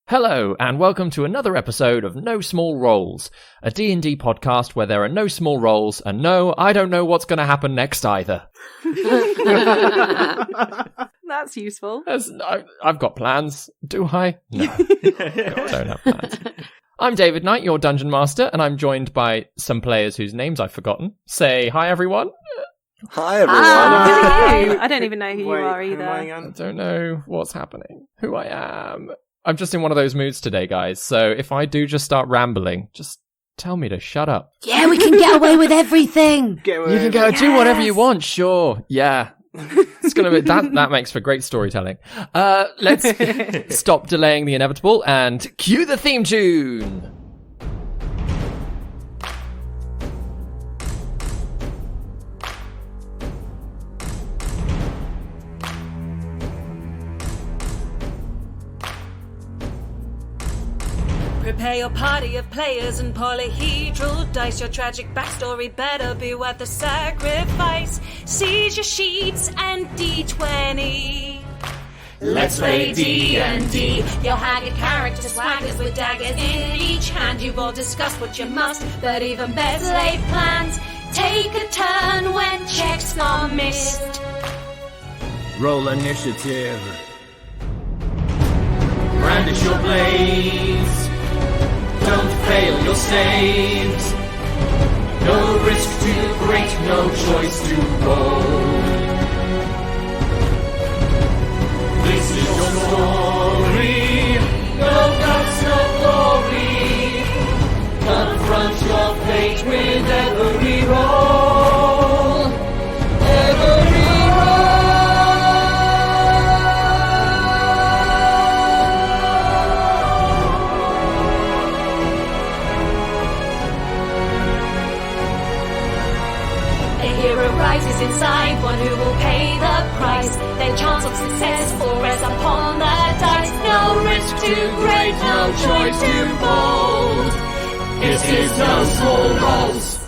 Hello, and welcome to another episode of No Small Roles, a D&D podcast where there are no small roles, and no, I don't know what's going to happen next either. That's useful. I've got plans. Do I? No, I don't have plans. I'm David Knight, your Dungeon Master, and I'm joined by some players whose names I've forgotten. Say hi, everyone. Hi, everyone. Who are you? I don't even know who you are either. I don't know what's happening, who I am. I'm just in one of those moods today, guys, so if I do just start rambling, just tell me to shut up. Yeah, we can get away with everything. You can go do whatever you want, sure. Yeah. It's gonna be that makes for great storytelling. Let's stop delaying the inevitable and cue the theme tune. Prepare your party of players and polyhedral dice. Your tragic backstory better be worth the sacrifice. Seize your sheets and D20. Let's play D&D. Your haggard character swaggers with daggers in each hand. You've all discussed what you must, but even better laid plans. Take a turn when checks are missed. Roll initiative. Brandish your blades. Don't fail your saves. No risk too great, no choice to roll. This is your story. No guts, no glory. Confront your fate with every roll. Every rises inside, one who will pay the price. Their chance of success will rest upon the dice. No risk too great, no choice too bold. This is No Small Roles.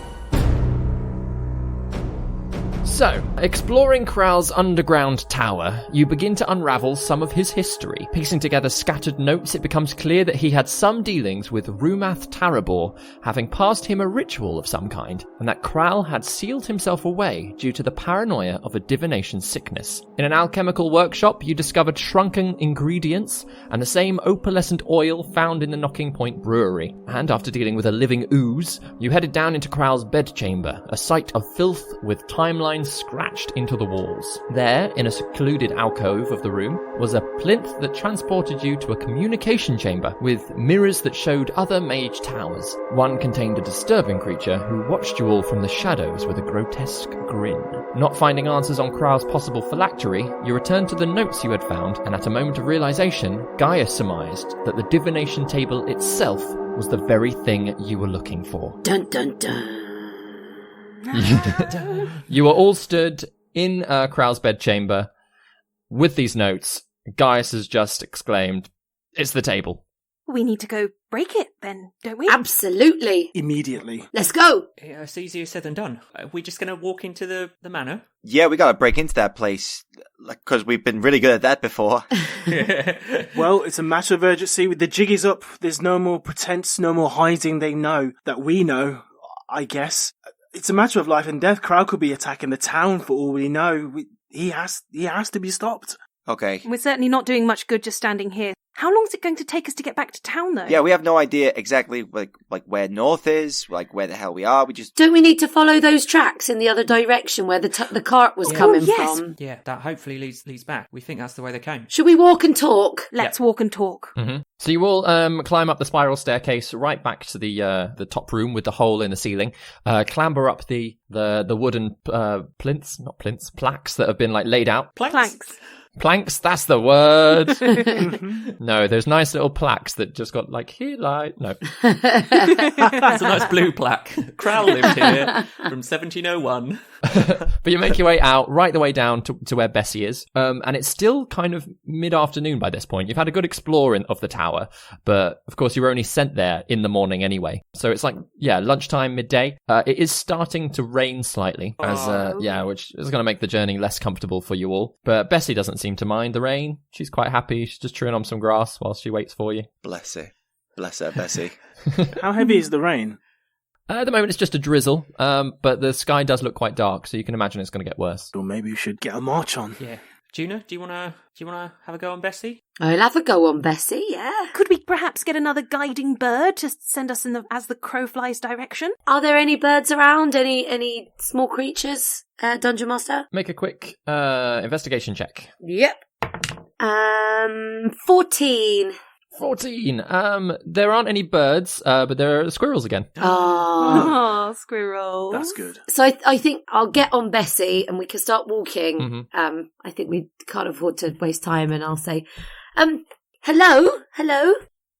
So, exploring Krall's underground tower, you begin to unravel some of his history. Piecing together scattered notes, it becomes clear that he had some dealings with Rumath Tarabor, having passed him a ritual of some kind, and that Krall had sealed himself away due to the paranoia of a divination sickness. In an alchemical workshop, you discovered shrunken ingredients and the same opalescent oil found in the Knocking Point brewery. And after dealing with a living ooze, you headed down into Krall's bedchamber, a site of filth with timelines scratched into the walls. There, in a secluded alcove of the room, was a plinth that transported you to a communication chamber with mirrors that showed other mage towers. One contained a disturbing creature who watched you all from the shadows with a grotesque grin. Not finding answers on Krall's possible phylactery, you returned to the notes you had found, and at a moment of realization, Gaius surmised that the divination table itself was the very thing you were looking for. Dun dun dun. You were all stood in Krall's bedchamber with these notes. Gaius has just exclaimed, "It's the table." We need to go break it then, don't we? Absolutely. Immediately. Let's go. Yeah, it's easier said than done. Are we just going to walk into the manor? Yeah, we gotta break into that place, because we've been really good at that before. Well, it's a matter of urgency. The jig is up. There's no more pretense, no more hiding. They know that we know, I guess. It's a matter of life and death. Krall could be attacking the town for all we know. He has to be stopped. Okay. We're certainly not doing much good just standing here. How long is it going to take us to get back to town, though? Yeah, we have no idea exactly like where north is, like where the hell we are. We just Don't we need to follow those tracks in the other direction where the cart was coming from? Yeah, that hopefully leads back. We think that's the way they came. Should we walk and talk? Let's walk and talk. Mm-hmm. So you all climb up the spiral staircase right back to the top room with the hole in the ceiling. Clamber up the wooden plaques that have been laid out. Planks, that's the word. No, there's nice little plaques that just got here light. No. It's a nice blue plaque. Krall lived here from 1701. But you make your way out, right the way down to where Bessie is. And it's still kind of mid-afternoon by this point. You've had a good exploring of the tower, but of course you were only sent there in the morning anyway. So it's lunchtime, midday. It is starting to rain slightly, which is going to make the journey less comfortable for you all. But Bessie doesn't seem seem to mind the rain. She's quite happy. She's just chewing on some grass while she waits for you. Bless her. Bless her, Bessie. How heavy is the rain? At the moment, it's just a drizzle, but the sky does look quite dark, so you can imagine it's going to get worse. Or maybe we should get a march on. Yeah. Juna, do you wanna have a go on Bessie? I'll have a go on Bessie, yeah. Could we perhaps get another guiding bird to send us as the crow flies direction? Are there any birds around? Any small creatures, Dungeon Master? Make a quick investigation check. Yep. 14. 14. There aren't any birds, but there are squirrels again. Oh. Oh, squirrels. That's good. So I think I'll get on Bessie and we can start walking. Mm-hmm. I think we can't afford to waste time, and I'll say, hello,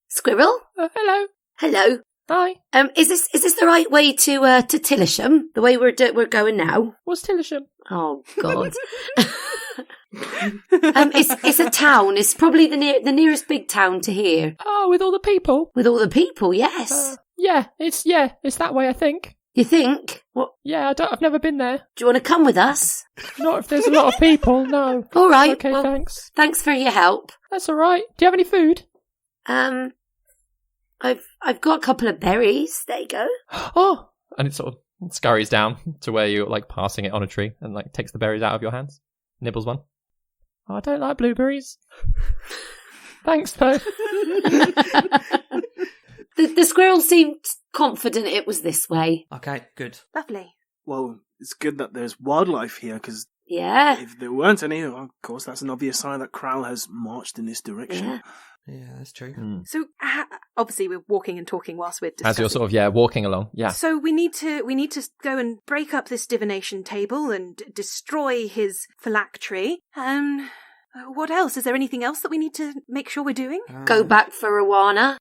squirrel, hello. Hi. Is this the right way to Tillersham? The way we're going now? What's Tillersham? Oh God. It's a town. It's probably the nearest big town to here. Oh, with all the people? With all the people, yes. It's that way, I think. You think? What? Yeah, I've never been there. Do you want to come with us? Not if there's a lot of people, no. All right. Okay, well, thanks. Thanks for your help. That's all right. Do you have any food? I've got a couple of berries. There you go. Oh, and it sort of scurries down to where you're like passing it on a tree and like takes the berries out of your hands. Nibbles one. Oh, I don't like blueberries. Thanks, though. The squirrel seemed confident it was this way. Okay, good. Lovely. Well, it's good that there's wildlife here, because Yeah. if there weren't any, well, of course, that's an obvious sign that Krall has marched in this direction. Yeah. Yeah, that's true. So obviously we're walking and talking whilst we're discussing. As you're sort of, walking along. Yeah. So we need to go and break up this divination table and destroy his phylactery. What else? Is there anything else that we need to make sure we're doing? Go back for Rowana.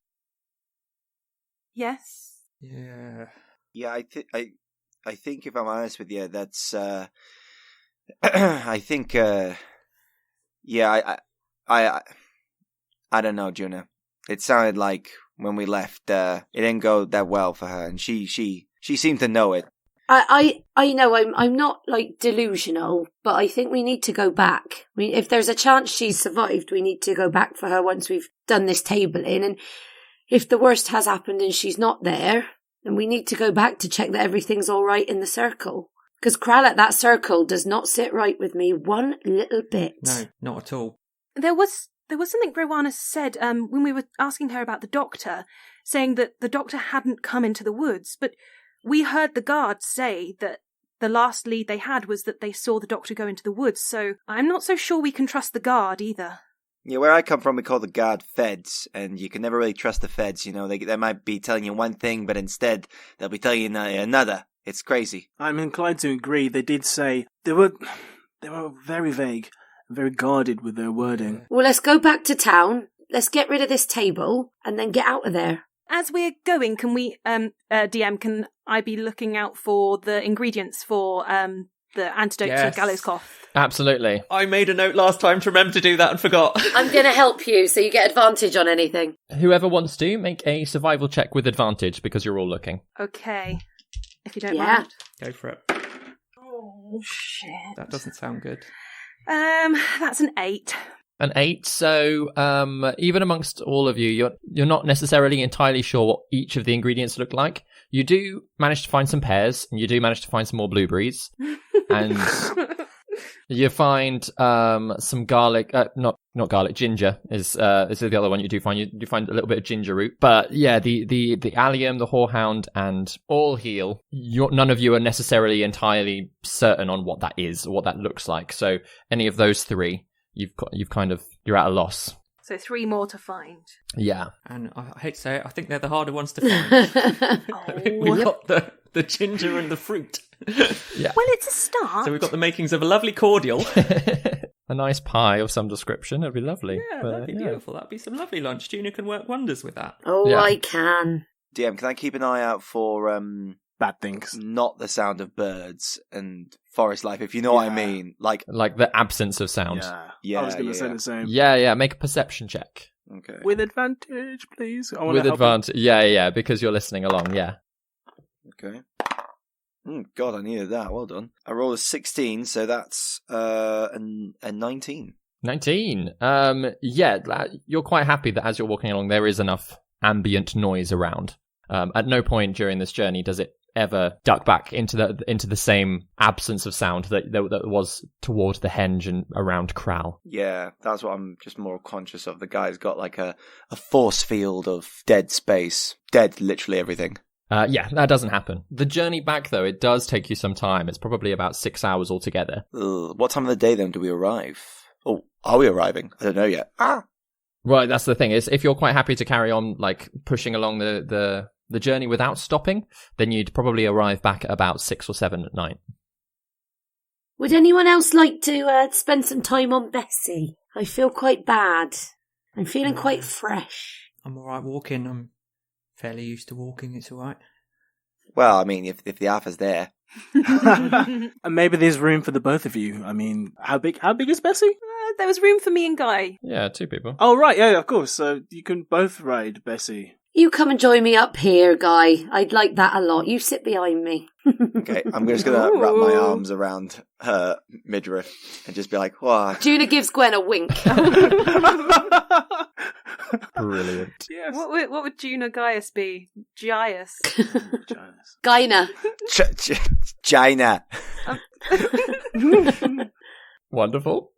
Yes. Yeah. Yeah, I think if I'm honest with you, that's I think I don't know, Juna. It sounded like when we left, it didn't go that well for her, and she seemed to know it. I know I'm not like delusional, but I think we need to go back. I mean, if there's a chance she's survived, we need to go back for her once we've done this table in, and if the worst has happened and she's not there, then we need to go back to check that everything's all right in the circle. Because Krall at that circle does not sit right with me one little bit. No, not at all. There was something Rowana said when we were asking her about the doctor, saying that the doctor hadn't come into the woods, but we heard the guards say that the last lead they had was that they saw the doctor go into the woods, so I'm not so sure we can trust the guard either. Yeah, where I come from, we call the guard feds, and you can never really trust the feds. You know, they might be telling you one thing, but instead they'll be telling you another. It's crazy. I'm inclined to agree. They did say they were very vague, very guarded with their wording. Well, let's go back to town. Let's get rid of this table and then get out of there. As we're going, can we, DM, can I be looking out for the ingredients for the antidote to gallows cloth? Absolutely. I made a note last time to remember to do that and forgot. I'm going to help you so you get advantage on anything. Whoever wants to, make a survival check with advantage because you're all looking. Okay. If you don't mind. Go for it. Oh, shit. That doesn't sound good. That's an 8. An 8, so even amongst all of you, you're not necessarily entirely sure what each of the ingredients look like. You do manage to find some pears, and you do manage to find some more blueberries, and you find some garlic. Not garlic. Ginger is the other one you do find. You do find a little bit of ginger root, but yeah, the allium, the horehound, and all heal. None of you are necessarily entirely certain on what that is or what that looks like. So any of those three, you're at a loss. So 3 more to find. Yeah. And I hate to say it, I think they're the harder ones to find. We've got the ginger and the fruit. Yeah. Well, it's a start. So we've got the makings of a lovely cordial. A nice pie of some description. It'd be lovely. Yeah, that'd be beautiful. That'd be some lovely lunch. Juna can work wonders with that. Oh, yeah. I can. DM, can I keep an eye out for bad things? Not the sound of birds and forest life, if you know what I mean. Like the absence of sound. Yeah. I was going to say the same. Yeah. Make a perception check. Okay. With advantage, please. With advantage. Yeah, because you're listening along, yeah. Okay. God, I needed that. Well done. I rolled a 16, so that's a 19. 19. You're quite happy that as you're walking along, there is enough ambient noise around. At no point during this journey does it ever duck back into the same absence of sound that was toward the henge and around Krall. Yeah, that's what I'm just more conscious of. The guy's got like a force field of dead space. Dead, literally everything. That doesn't happen. The journey back, though, it does take you some time. It's probably about 6 hours altogether. What time of the day, then, do we arrive? Oh, are we arriving? I don't know yet. Right, that's the thing. Is if you're quite happy to carry on, like, pushing along the journey without stopping, then you'd probably arrive back at about 6 or 7 at night. Would anyone else like to spend some time on Bessie? I feel quite bad. I'm feeling quite fresh. I'm alright walking. I'm fairly used to walking. It's alright. Well, I mean, if the alpha's there. And maybe there's room for the both of you. I mean, how big is Bessie? There was room for me and Guy. Yeah, 2 people. Oh, right, yeah, of course. So you can both ride Bessie. You come and join me up here, Guy. I'd like that a lot. You sit behind me. Okay, I'm just going to wrap my arms around her midriff and just be like, "Wow." Juna gives Gwen a wink. Brilliant. Yes. What would Juna Gaius be? Gaius. Gyna. China. Wonderful.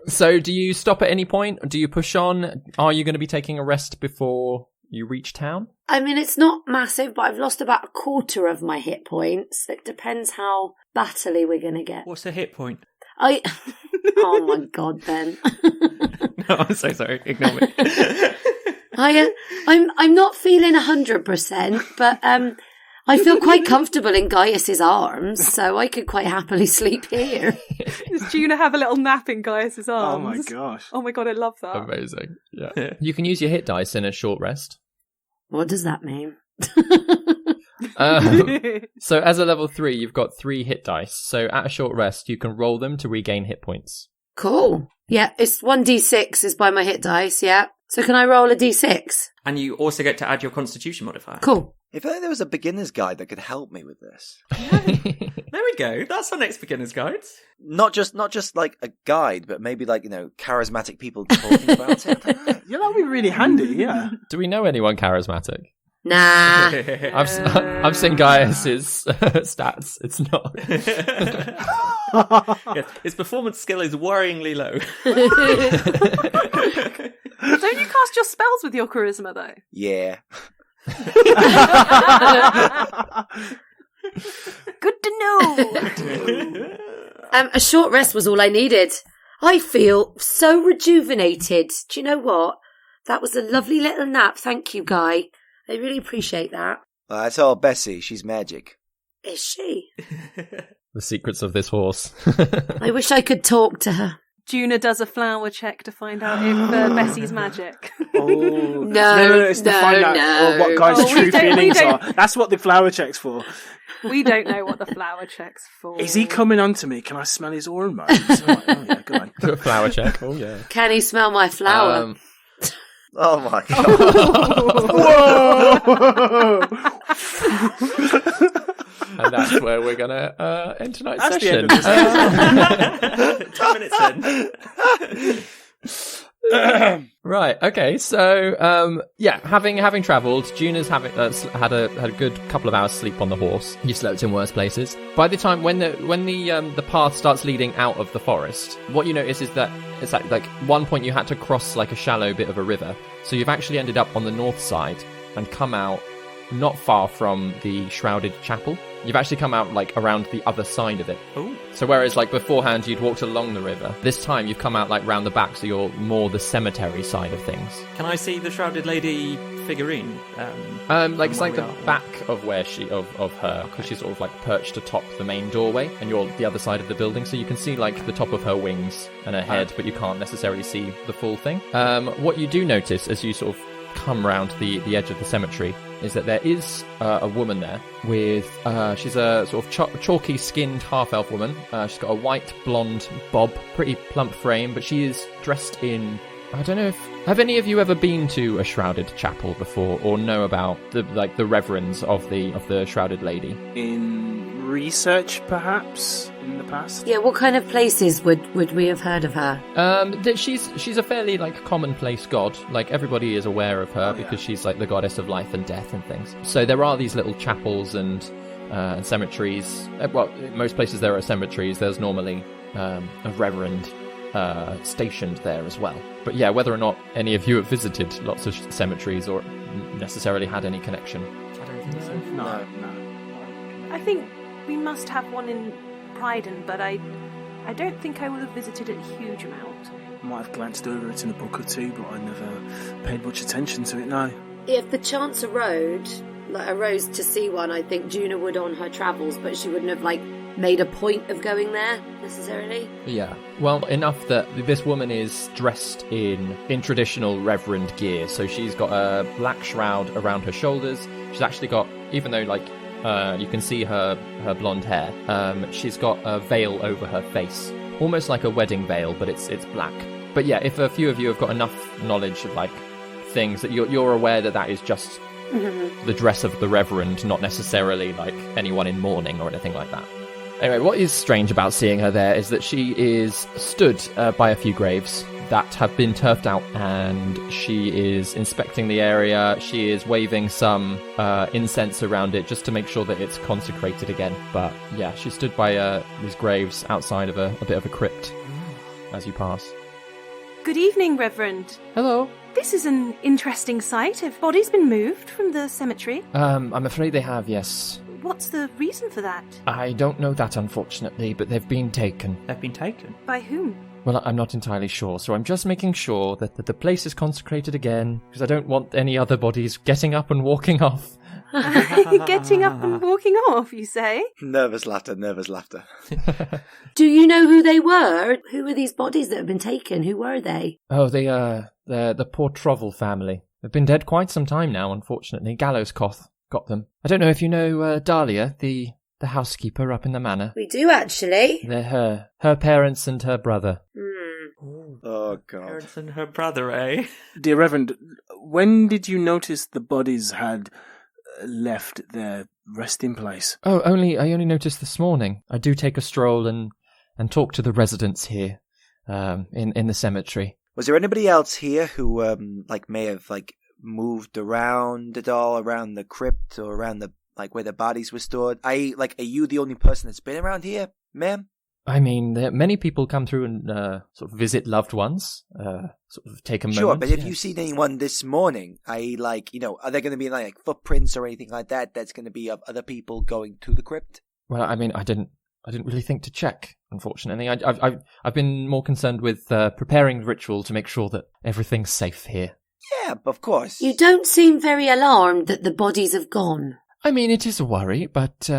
So do you stop at any point? Do you push on? Are you going to be taking a rest before you reach town? I mean, it's not massive, but I've lost about a quarter of my hit points. It depends how battly we're going to get. What's the hit point? Oh my god, Ben. No, I'm so sorry. Ignore me. I'm not feeling 100%, but I feel quite comfortable in Gaius's arms, so I could quite happily sleep here. Does Juna have a little nap in Gaius's arms? Oh my gosh. Oh my god, I love that. Amazing. Yeah. You can use your hit dice in a short rest. What does that mean? So as a level 3, you've got 3 hit dice. So at a short rest, you can roll them to regain hit points. Cool. Yeah, it's 1d6 is by my hit dice, yeah. So can I roll a d6? And you also get to add your constitution modifier. Cool. If only there was a beginner's guide that could help me with this. There we go. That's our next beginner's guide. Not just like a guide, but maybe like, charismatic people talking about it. Yeah, that would be really handy, yeah. Do we know anyone charismatic? Nah. I've seen Gaius's stats. It's not. Yeah, his performance skill is worryingly low. Don't you cast your spells with your charisma, though? Yeah. Good to know. A short rest was all I needed. I feel so rejuvenated. Do you know what? That was a lovely little nap. Thank you, Guy. I really appreciate that. Well, I told Bessie she's magic. Is she? The secrets of this horse. I wish I could talk to her. Juna does a flower check to find out if Bessie's magic. Oh, No, it's to find out what Guy's Oh, we true don't- we feelings don't- are. That's what the flower check's for. We don't know what the flower check's for. Is he coming on to me? Can I smell his hormones? Oh, yeah, go on. Do a flower check. Oh, yeah. Can he smell my flower? Oh my god. Whoa! And that's where we're going to end tonight's That's the session. end of this 10 minutes in. Right. Okay. So, having travelled, Juna's had a good couple of hours sleep on the horse. You slept in worse places. By the time when the path starts leading out of the forest, what you notice is that it's like one point you had to cross like a shallow bit of a river. So you've actually ended up on the north side and come out not far from the shrouded chapel. You've actually come out like around the other side of it. Ooh. So whereas like beforehand you'd walked along the river, this time you've come out like round the back, so you're more the cemetery side of things. Can I see the shrouded lady figurine? It's like the back of where of her, because she's sort of like perched atop the main doorway, and you're the other side of the building, so you can see like the top of her wings and her head, but you can't necessarily see the full thing. What you do notice as you sort of come round the edge of the cemetery is that there is a woman there with she's a sort of chalky skinned half-elf woman. She's got a white blonde bob, pretty plump frame, but she is dressed in, I don't know if, have any of you ever been to a shrouded chapel before or know about the reverends of the shrouded lady? In research, perhaps, in the past? Yeah, what kind of places would we have heard of her? She's a fairly commonplace god. Everybody is aware of her because she's the goddess of life and death and things. So there are these little chapels and cemeteries. In most places there are cemeteries. There's normally a reverend stationed there as well. But yeah, whether or not any of you have visited lots of cemeteries or necessarily had any connection. I don't think so. No. I think we must have one in Bryden, but I don't think I will have visited it a huge amount. I might have glanced over it in a book or two, but I never paid much attention to it, no. If the chance arose to see one, I think Juna would on her travels, but she wouldn't have made a point of going there necessarily. Yeah, well, enough that this woman is dressed in traditional reverend gear. So she's got a black shroud around her shoulders. She's actually got, even though you can see her blonde hair, she's got a veil over her face, almost like a wedding veil, but it's black. But yeah, if a few of you have got enough knowledge of things that you're aware that is just the dress of the reverend, not necessarily anyone in mourning or anything like that. Anyway, what is strange about seeing her there is that she is stood by a few graves that have been turfed out, and she is inspecting the area. She is waving some incense around it just to make sure that it's consecrated again. But yeah, she stood by these graves outside of a bit of a crypt as you pass. Good evening, Reverend. Hello. This is an interesting sight. Have bodies been moved from the cemetery? I'm afraid they have, yes. What's the reason for that? I don't know that, unfortunately, but they've been taken. They've been taken? By whom? Well, I'm not entirely sure, so I'm just making sure that the place is consecrated again, because I don't want any other bodies getting up and walking off. Getting up and walking off, you say? Nervous laughter, nervous laughter. Do you know who they were? Who were these bodies that have been taken? Who were they? Oh, they're the poor Trovel family. They've been dead quite some time now, unfortunately. Gallows Koth got them. I don't know if you know Dahlia, the housekeeper up in the manor. We do, actually. They're her parents and her brother. Oh, God. Parents and her brother, eh? Dear Reverend, when did you notice the bodies had left their resting place? Oh, I only noticed this morning. I do take a stroll and talk to the residents here, in the cemetery. Was there anybody else here who, may have, moved around at all, around the crypt or around the, where the bodies were stored? Are you the only person that's been around here, ma'am? I mean, many people come through and sort of visit loved ones, sort of take a moment. Sure, but have you seen anyone this morning? Are there going to be footprints or anything like that that's going to be of other people going to the crypt? Well, I mean, I didn't really think to check, unfortunately. I've been more concerned with preparing the ritual to make sure that everything's safe here. Yeah, of course. You don't seem very alarmed that the bodies have gone. I mean, it is a worry, but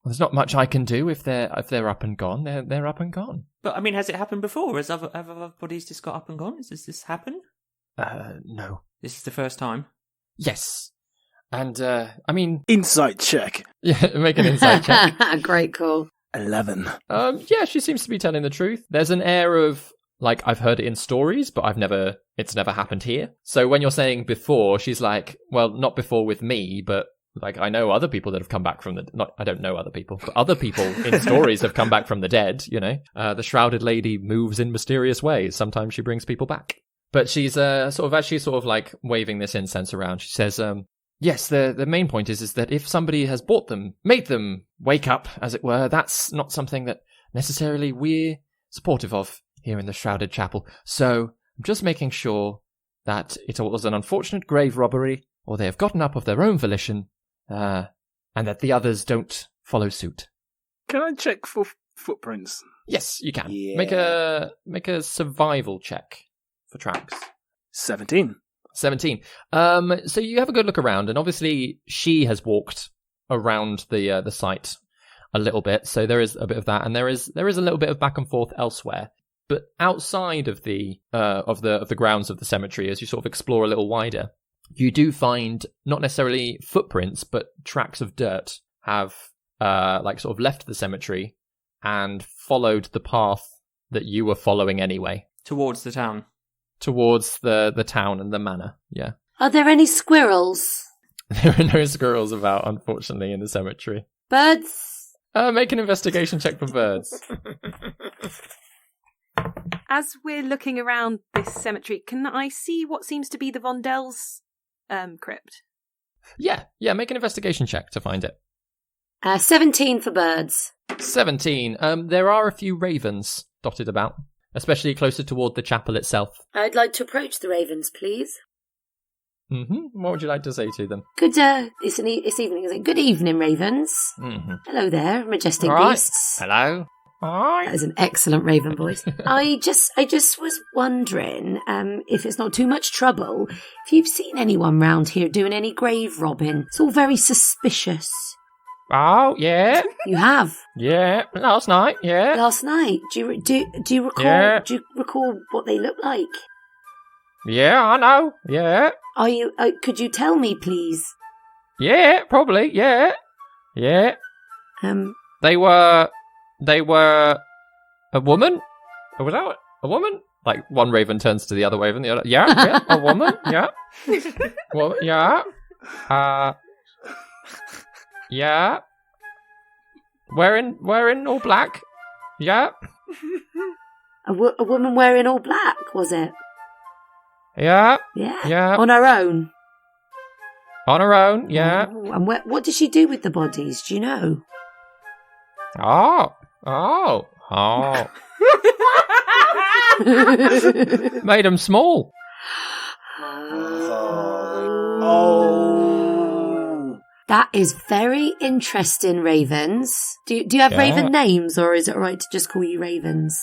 there's not much I can do if they're up and gone. They're up and gone. But, I mean, has it happened before? Has other bodies just got up and gone? Has this happened? No. This is the first time? Yes. And, I mean... Insight check. Yeah, make an insight check. Great call. 11. Yeah, she seems to be telling the truth. There's an air of, I've heard it in stories, but it's never happened here. So when you're saying before, she's like, well, not before with me, but... I know other people that have come back from I don't know other people, but other people in stories have come back from the dead, The shrouded lady moves in mysterious ways. Sometimes she brings people back. But she's as she's waving this incense around, she says, yes, the main point is that if somebody has bought them, made them wake up, as it were, that's not something that necessarily we're supportive of here in the Shrouded Chapel. So I'm just making sure that it was an unfortunate grave robbery, or they have gotten up of their own volition, and that the others don't follow suit. Can I check for footprints? Yes, you can. Yeah. Make a survival check for tracks. 17. 17. So you have a good look around, and obviously she has walked around the site a little bit, so there is a bit of that, and there is a little bit of back and forth elsewhere. But outside of the grounds of the cemetery, as you sort of explore a little wider, you do find not necessarily footprints, but tracks of dirt have sort of left the cemetery and followed the path that you were following anyway. Towards the town. Towards the town and the manor, yeah. Are there any squirrels? There are no squirrels about, unfortunately, in the cemetery. Birds? Make an investigation check for birds. As we're looking around this cemetery, can I see what seems to be the Vondel's crypt? Yeah, make an investigation check to find it. 17 for birds. 17. There are a few ravens dotted about, especially closer toward the chapel itself. I'd like to approach the ravens, please. What would you like to say to them? Good, it's evening, is it? Good evening, ravens. Hello there, majestic beasts. Hello. Hi. That is an excellent raven voice. I just was wondering, if it's not too much trouble, if you've seen anyone round here doing any grave robbing. It's all very suspicious. Oh, yeah. You have? Yeah, last night, yeah. Last night? Do you recall? Yeah. Do you recall what they look like? Yeah, I know, yeah. Are you? Could you tell me, please? Yeah, probably, yeah. Yeah. They were a woman? Or was that a woman? Like, one raven turns to the other raven, the other, yeah, a woman, yeah. Well, yeah. Yeah. Wearing all black. Yeah. A woman wearing all black, was it? Yeah. Yeah. Yeah. On her own? On her own, yeah. Oh, and what did she do with the bodies? Do you know? Oh. Made them small. Oh. That is very interesting, ravens. Do you have raven names, or is it alright to just call you ravens?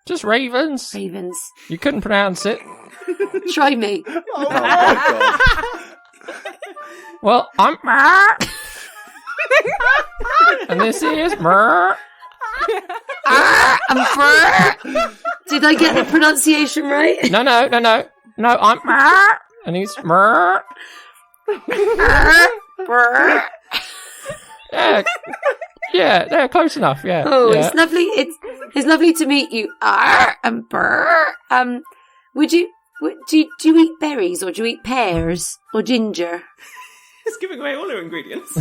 Just ravens. Ravens. You couldn't pronounce it. Try me. Oh my god. Well, I'm and this is Did I get the pronunciation right? No, I'm and he's Yeah, they're close enough, yeah. Oh, yeah. It's lovely. It's lovely to meet you. And would you do you eat berries, or do you eat pears or ginger? It's giving away all her ingredients.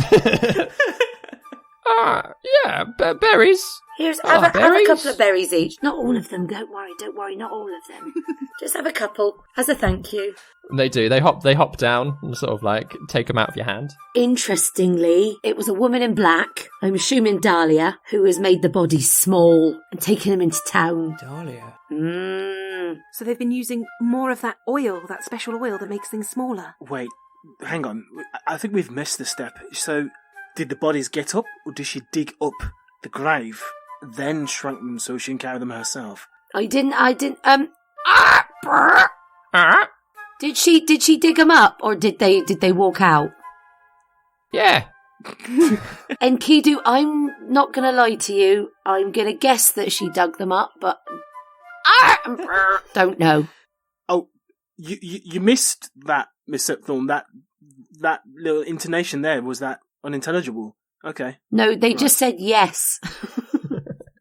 Yeah, berries. Have a berries? couple of berries each. Not all of them. Don't worry, not all of them. Just have a couple as a thank you. They do. They hop down and sort of like take them out of your hand. Interestingly, it was a woman in black, I'm assuming Dahlia, who has made the bodies small and taken them into town. Dahlia. So they've been using more of that oil, that special oil that makes things smaller. Wait, hang on. I think we've missed the step. So, did the bodies get up, or did she dig up the grave, then shrunk them so she can carry them herself? I didn't. Did she dig them up, or did they walk out? Yeah. Enkidu, I'm not gonna lie to you. I'm gonna guess that she dug them up, but don't know. Oh, you missed that, Miss Septhorn. That little intonation there, was that unintelligible? Okay. No, they just said yes.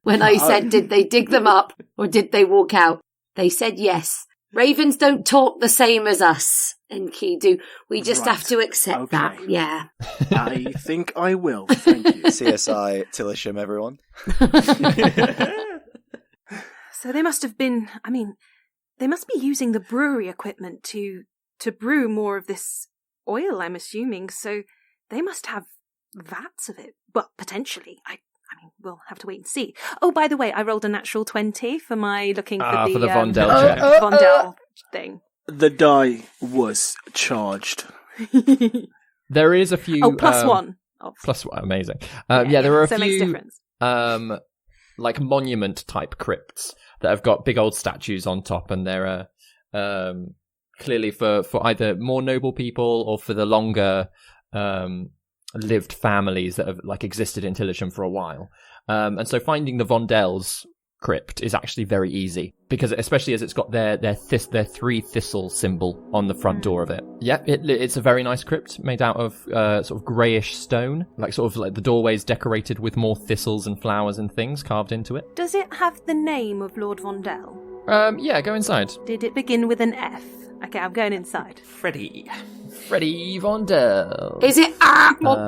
When I said, did they dig them up or did they walk out? They said yes. Ravens don't talk the same as us, Enkidu. We just have to accept that. Yeah. I think I will. Thank you. CSI Tillersham, everyone. So they must have been, they must be using the brewery equipment to brew more of this oil, I'm assuming. So they must have vats of it. Well, potentially. We'll have to wait and see. Oh, by the way, I rolled a natural 20 for my looking for the Vondel check. Vondel thing. The die was charged. There is a few... Oh, plus one. Plus one, amazing. There are a so few... It makes difference. Like monument-type crypts that have got big old statues on top, and they're clearly for either more noble people or for the longer... lived families that have like existed in Tillersham for a while, and so finding the Vondel's crypt is actually very easy, because especially as it's got their three thistle symbol on the front door of it. Yep, it's a very nice crypt made out of sort of greyish stone, like sort of like the doorways decorated with more thistles and flowers and things carved into it. Does it have the name of Lord Vondel? Yeah, go inside. Did it begin with an F? Okay, I'm going inside. Freddie. Freddie Vondel. Is it Apple?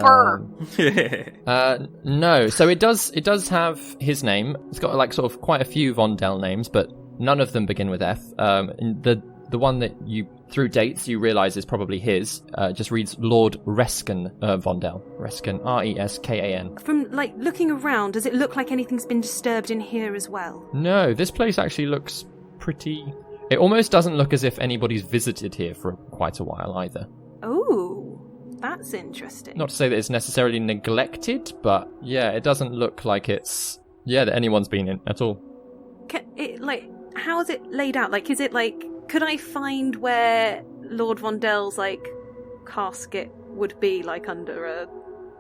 No. So it does have his name. It's got like sort of quite a few Vondel names, but none of them begin with F. And the one that you, through dates, you realise is probably his, just reads Lord Reskin Vondel. Reskin, Reskan. From, like, looking around, does it look like anything's been disturbed in here as well? No, this place actually looks pretty... It almost doesn't look as if anybody's visited here for quite a while either. Oh, that's interesting. Not to say that it's necessarily neglected, but yeah, it doesn't look like it's... Yeah, that anyone's been in at all. How is it laid out? Like, is it like... Could I find where Lord Vondel's, like, casket would be, like, under a...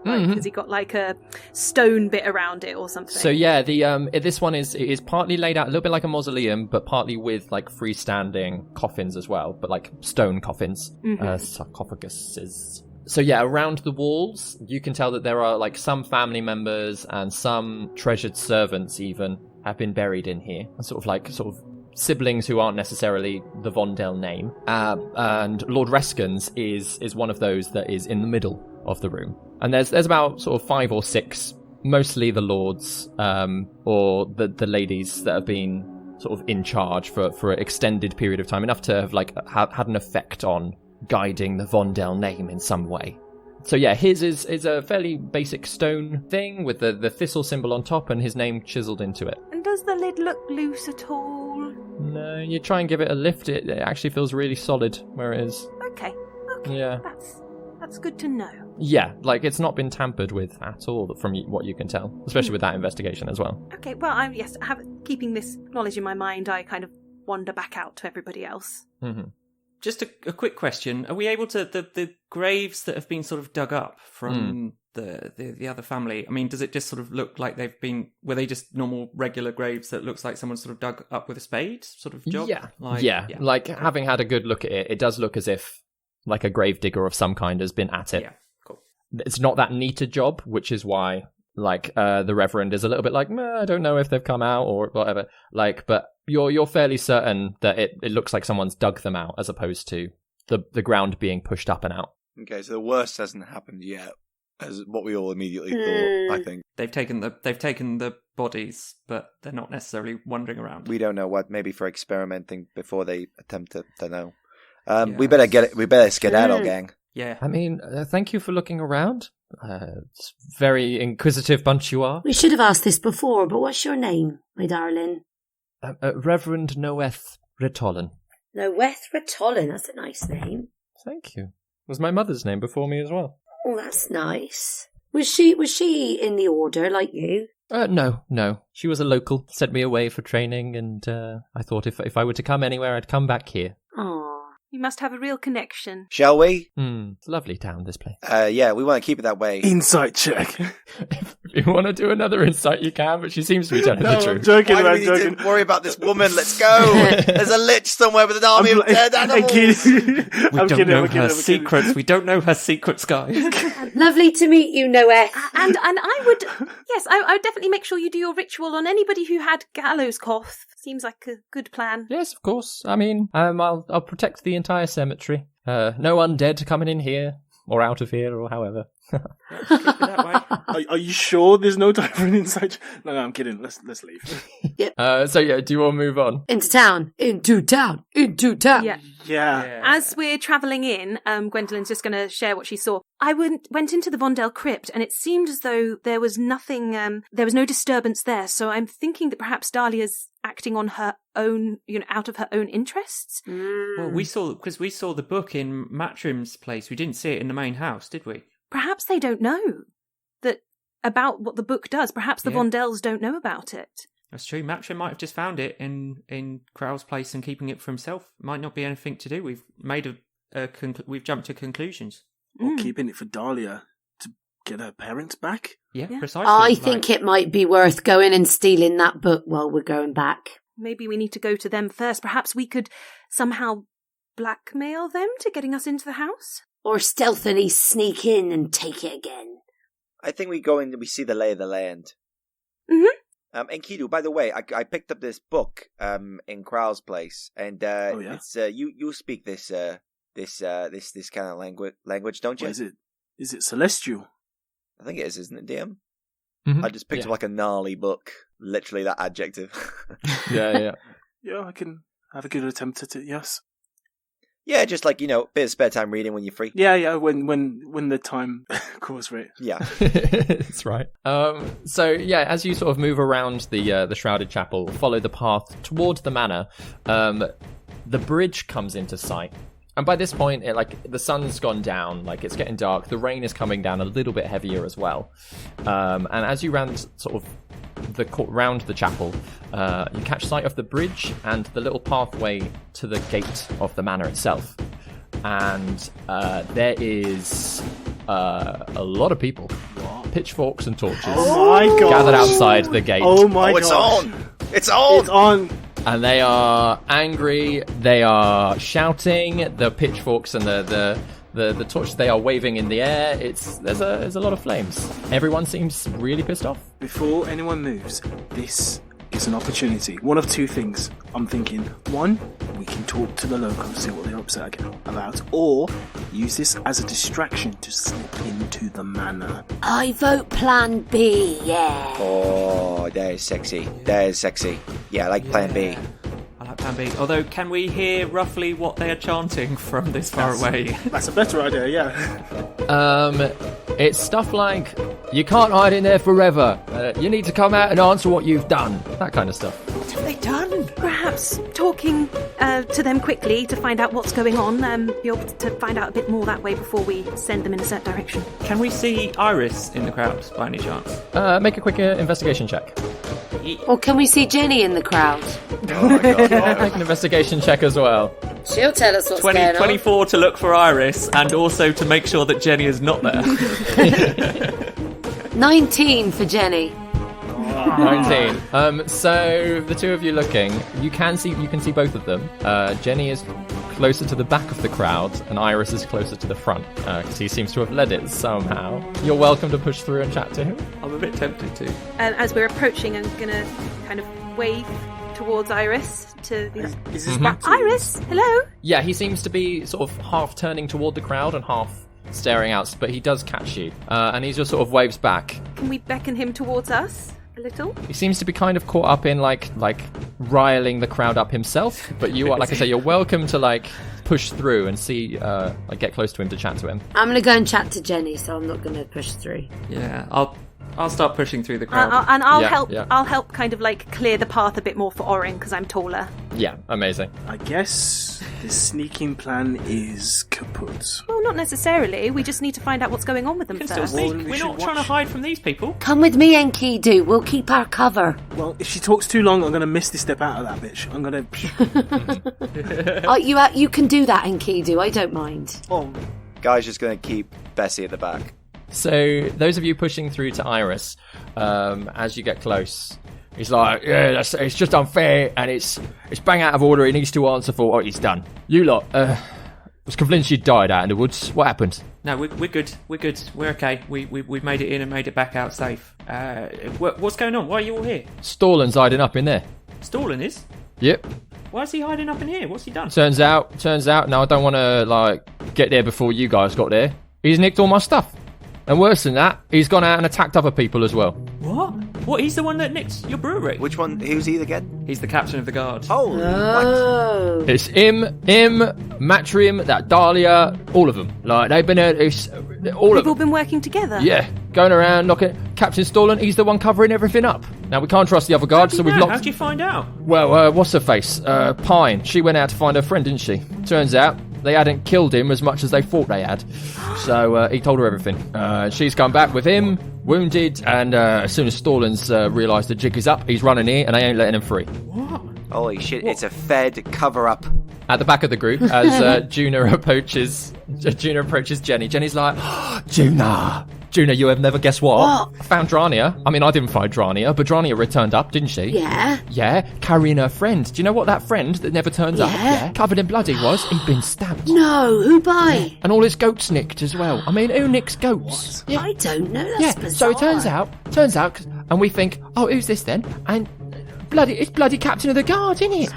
Like, has he got, like, a stone bit around it or something? So, yeah, this one is partly laid out a little bit like a mausoleum, but partly with, like, freestanding coffins as well, but, like, stone coffins, sarcophaguses. So, yeah, around the walls, you can tell that there are, like, some family members and some treasured servants, even, have been buried in here. Sort of siblings who aren't necessarily the Vondel name. And Lord Reskin's is one of those that is in the middle of the room. And there's about sort of 5 or 6, mostly the lords, or the ladies that have been sort of in charge for an extended period of time, enough to have like had an effect on guiding the Vondel name in some way. So yeah, his is a fairly basic stone thing with the thistle symbol on top and his name chiseled into it. And does the lid look loose at all? No, you try and give it a lift, it actually feels really solid where it is. Okay. Yeah. That's good to know. Yeah, like it's not been tampered with at all from what you can tell, especially with that investigation as well. Okay, well, keeping this knowledge in my mind, I kind of wander back out to everybody else. Mm-hmm. Just a quick question. Are we able to... The graves that have been sort of dug up from the other family, I mean, does it just sort of look like they've been... Were they just normal, regular graves that looks like someone sort of dug up with a spade sort of job? Yeah. Yeah. Like, having had a good look at it, it does look as if, like, a grave digger of some kind has been at it. Yeah, cool. It's not that neat a job, which is why, like, the Reverend is a little bit like, I don't know if they've come out or whatever. Like, but... You're fairly certain that it looks like someone's dug them out as opposed to the ground being pushed up and out. Okay, so the worst hasn't happened yet, as what we all immediately thought, I think. They've taken the bodies, but they're not necessarily wandering around. We don't know what, maybe for experimenting before they attempt to know. Yeah. We better skedaddle, gang. Yeah. I mean, thank you for looking around. It's a very inquisitive bunch you are. We should have asked this before, but what's your name, my darling? Reverend Noeth Ritolin. Noeth Ritolin, that's a nice name. Thank you. It was my mother's name before me as well. Oh, that's nice. Was she in the order like you? No. She was a local, sent me away for training, and I thought if I were to come anywhere, I'd come back here. Aww. You must have a real connection. Shall we? It's a lovely town, this place. Yeah, we want to keep it that way. Insight check. If you want to do another insight, you can, but she seems to be telling the truth. I'm joking, Why do we need to worry about this woman? Let's go! There's a lich somewhere with an army of dead animals! We don't know her secrets. We don't know her secrets, guys. Lovely to meet you, Noeth. And I would, yes, I would definitely make sure you do your ritual on anybody who had gallows cough. Seems like a good plan. Yes, of course. I mean, I'll protect the entire cemetery. No undead coming in here or out of here or however. Keep it that way. Are you sure there's no time for an insight? No, I'm kidding. Let's leave. So yeah, do you all move on? Into town. Yeah. As we're travelling in, Gwendolyn's just going to share what she saw. I went into the Vondel crypt, and it seemed as though there was nothing, there was no disturbance there. So I'm thinking that perhaps Dahlia's acting on her own, out of her own interests. Well, we saw the book in Matrim's place. We didn't see it in the main house, did we? Perhaps they don't know about what the book does. Perhaps the Vondels don't know about it. That's true. Matrim might have just found it in Krall's place and keeping it for himself. Might not be anything to do. We've made we've jumped to conclusions. Or keeping it for Dahlia to get her parents back? Yeah. Precisely. I think it might be worth going and stealing that book while we're going back. Maybe we need to go to them first. Perhaps we could somehow blackmail them to getting us into the house? Or stealthily sneak in and take it again. I think we go in and we see the lay of the land. Mm-hmm. Enkidu, by the way, I picked up this book in Krall's place, and it's you speak this kind of language, don't you? What is it Celestial? I think it is, isn't it, DM? Mm-hmm. I just picked up like a gnarly book, literally that adjective. Yeah. Yeah, I can have a good attempt at it. Yes. Yeah, just like, bit of spare time reading when you're free. Yeah. When the time calls for it. Yeah, that's right. So yeah, as you sort of move around the shrouded chapel, follow the path towards the manor. The bridge comes into sight, and by this point, the sun's gone down. Like, it's getting dark. The rain is coming down a little bit heavier as well. And as you round round the chapel, you catch sight of the bridge and the little pathway to the gate of the manor itself. And there is a lot of people, pitchforks and torches, gathered outside the gate. Oh my god! It's on! It's on! It's on! And they are angry. They are shouting. The pitchforks and the torches, they are waving in the air. There's a lot of flames. Everyone seems really pissed off. Before anyone moves, this is an opportunity. One of two things I'm thinking. One, we can talk to the locals, see what they're upset about, or use this as a distraction to slip into the manor. I vote plan B, yeah. Oh, that is sexy. Yeah, I like plan B. I like plan B. Although, can we hear roughly what they are chanting from this far away? That's a better idea, yeah. It's stuff like, you can't hide in there forever. You need to come out and answer what you've done. That kind of stuff. What have they done? Perhaps talking to them quickly to find out what's going on. Be able to find out a bit more that way before we send them in a certain direction. Can we see Iris in the crowd by any chance? Make a quick investigation check. Or can we see Jenny in the crowd? Oh my god. Make an investigation check as well. She'll tell us what's going on. 24 to look for Iris, and also to make sure that Jenny is not there. 19 for Jenny. 19. So the two of you looking, you can see both of them. Jenny is closer to the back of the crowd, and Iris is closer to the front, because he seems to have led it somehow. You're welcome to push through and chat to him. I'm a bit tempted to. As we're approaching, I'm gonna kind of wave towards Iris to be like, Is this back to Iris, hello? Yeah, he seems to be sort of half turning toward the crowd and half staring out, but he does catch you, and he just sort of waves back. Can we beckon him towards us a little? He seems to be kind of caught up in like riling the crowd up himself, but you are, like I say, you're welcome to push through and see, get close to him to chat to him. I'm gonna go and chat to Jenny, so I'm not gonna push through. Yeah, I'll start pushing through the crowd. I'll Yeah, help. yeah. I'll help kind of clear the path a bit more for Orryn because I'm taller. Yeah, amazing. I guess this sneaking plan is kaput. Well, not necessarily. We just need to find out what's going on with them We can still first. sneak. Well, we We're should not trying to watch. hide from these people. Come with me, Enkidu. We'll keep our cover. Well, if she talks too long, I'm going to miss this step out of that bitch. I'm going to... You can do that, Enkidu. I don't mind. Oh, Guy's just going to keep Bessie at the back. So those of you pushing through to Iris, as you get close, he's like, yeah, it's just unfair, and it's bang out of order. He needs to answer for what he's done. You lot, was convinced you died out in the woods. What happened? No, we're good. We're good. We're okay. We've made it in and made it back out safe. What's going on? Why are you all here? Stallin's hiding up in there. Stalin is? Yep. Why is he hiding up in here? What's he done? Turns out. Now I don't want to get there before you guys got there. He's nicked all my stuff. And worse than that, he's gone out and attacked other people as well. What? What? He's the one that nicked your brewery? Which one? Who's he again? He's the captain of the guard. Holy what? Oh. It's him, Matrim, that Dahlia, all of them. They've been all of We've all them. been working together. Yeah, going around knocking. Captain Stalin, he's the one covering everything up. Now we can't trust the other guards, so we've locked. How'd you find out? Well, what's her face? Pine. She went out to find her friend, didn't she? Turns out they hadn't killed him as much as they thought they had. So he told her everything. She's come back with him, wounded, and as soon as Stalin's realised the jig is up, he's running here, and they ain't letting him free. What? Holy shit, it's a Fed cover-up. At the back of the group, as Juna approaches Jenny. Jenny's like, Juna, you have never guessed what? I found Drania. I mean, I didn't find Drania, but Drania returned up, didn't she? Yeah. Yeah, carrying her friend. Do you know what that friend that never turns up? Yeah. Yeah, covered in blood he was. He'd been stabbed. No, who by? And all his goats nicked as well. I mean, who nicks goats? Yeah. I don't know. That's Yeah, bizarre. so it turns out, And we think, oh, who's this then? And it's bloody Captain of the Guard, isn't it?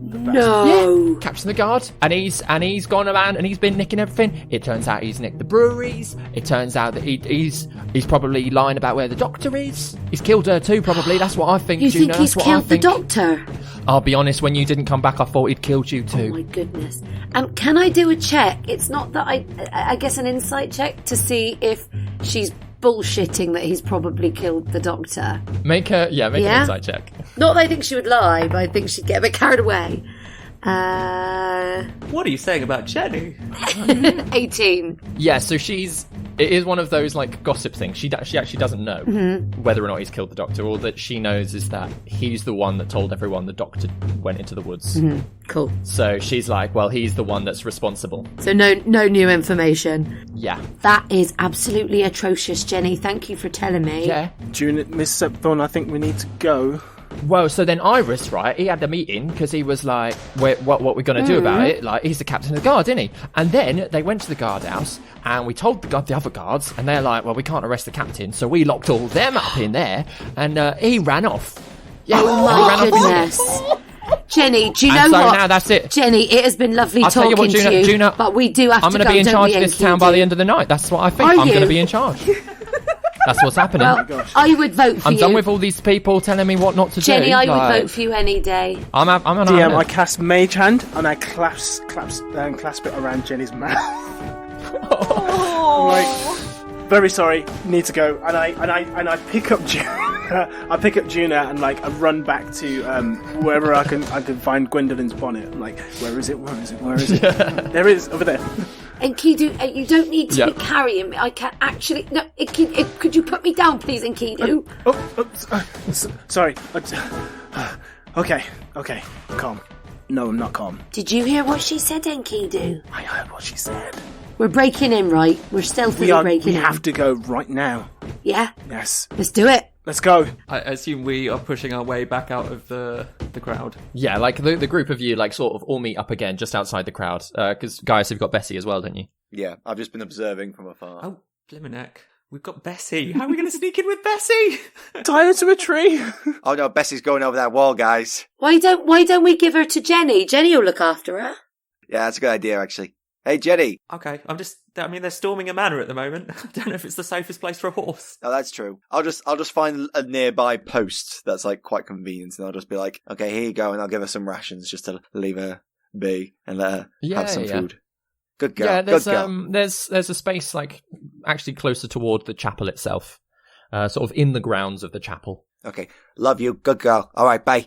No. Yeah, Captain of the Guard. And he's gone around and he's been nicking everything. It turns out he's nicked the breweries. It turns out that he's probably lying about where the doctor is. He's killed her too, probably. That's what I think, You Juna. think he's killed the doctor? I'll be honest, when you didn't come back, I thought he'd killed you too. Oh my goodness. Can I do a check? It's not that I guess an insight check to see if she's bullshitting that he's probably killed the doctor. Make an insight check. Not that I think she would lie, but I think she'd get a bit carried away. What are you saying about Jenny? 18. Yeah, so it is one of those like gossip things. She actually doesn't know whether or not he's killed the doctor. All that she knows is that he's the one that told everyone the doctor went into the woods. Cool. So she's like, well, he's the one that's responsible. So no new information. Yeah. That is absolutely atrocious, Jenny. Thank you for telling me. Yeah. June, Miss Septhorn, I think we need to go. Well, so then Iris, right, he had the meeting because he was like, what we're going to do about it? Like, he's the captain of the guard, isn't he? And then they went to the guardhouse and we told the other guards and they're like, well, we can't arrest the captain. So we locked all them up in there and he ran off. Yeah, Oh my goodness. Jenny, do you know what? Now that's it. Jenny, it has been lovely I'll tell talking you what, Juna, to you, Juna, but we do have I'm to going go, to be in don't charge we, of this Enkidu? town by the end of the night. That's what I think. Are I'm going you? to be in charge. That's what's happening. Well, I would vote for I'm you. done with all these people telling me what not to Jenny, do. I would vote for you any day. I'm an DM, I cast Mage Hand and I clasp it around Jenny's mouth. I'm like, very sorry, need to go. And I pick up Juna. I pick up Juna and like I run back to wherever I can find Gwendolyn's bonnet. I'm like, where is it? There it is, over there. Enkidu, you don't need to be carrying me. I can actually. No, could you put me down, please, Enkidu? Sorry. Okay, calm. No, I'm not calm. Did you hear what she said, Enkidu? I heard what she said. We're breaking in, right? We're stealthily breaking in. We have to go right now. Yeah? Yes. Let's do it. Let's go. I assume we are pushing our way back out of the crowd. Yeah, like the group of you, like sort of all meet up again just outside the crowd. Because Gaius, you've got Bessie as well, don't you? Yeah, I've just been observing from afar. Oh, Bliminick. We've got Bessie. How are we going to sneak in with Bessie? Tie her to a tree. Oh no, Bessie's going over that wall, guys. Why don't we give her to Jenny? Jenny will look after her. Yeah, that's a good idea, actually. Hey, Jenny. Okay, they're storming a manor at the moment. I don't know if it's the safest place for a horse. Oh, that's true. I'll just find a nearby post that's like quite convenient, and I'll just be like, okay, here you go, and I'll give her some rations just to leave her be and let her have some food. Good girl. Yeah, Good girl. there's a space like actually closer toward the chapel itself, sort of in the grounds of the chapel. Okay, love you. Good girl. All right, bye.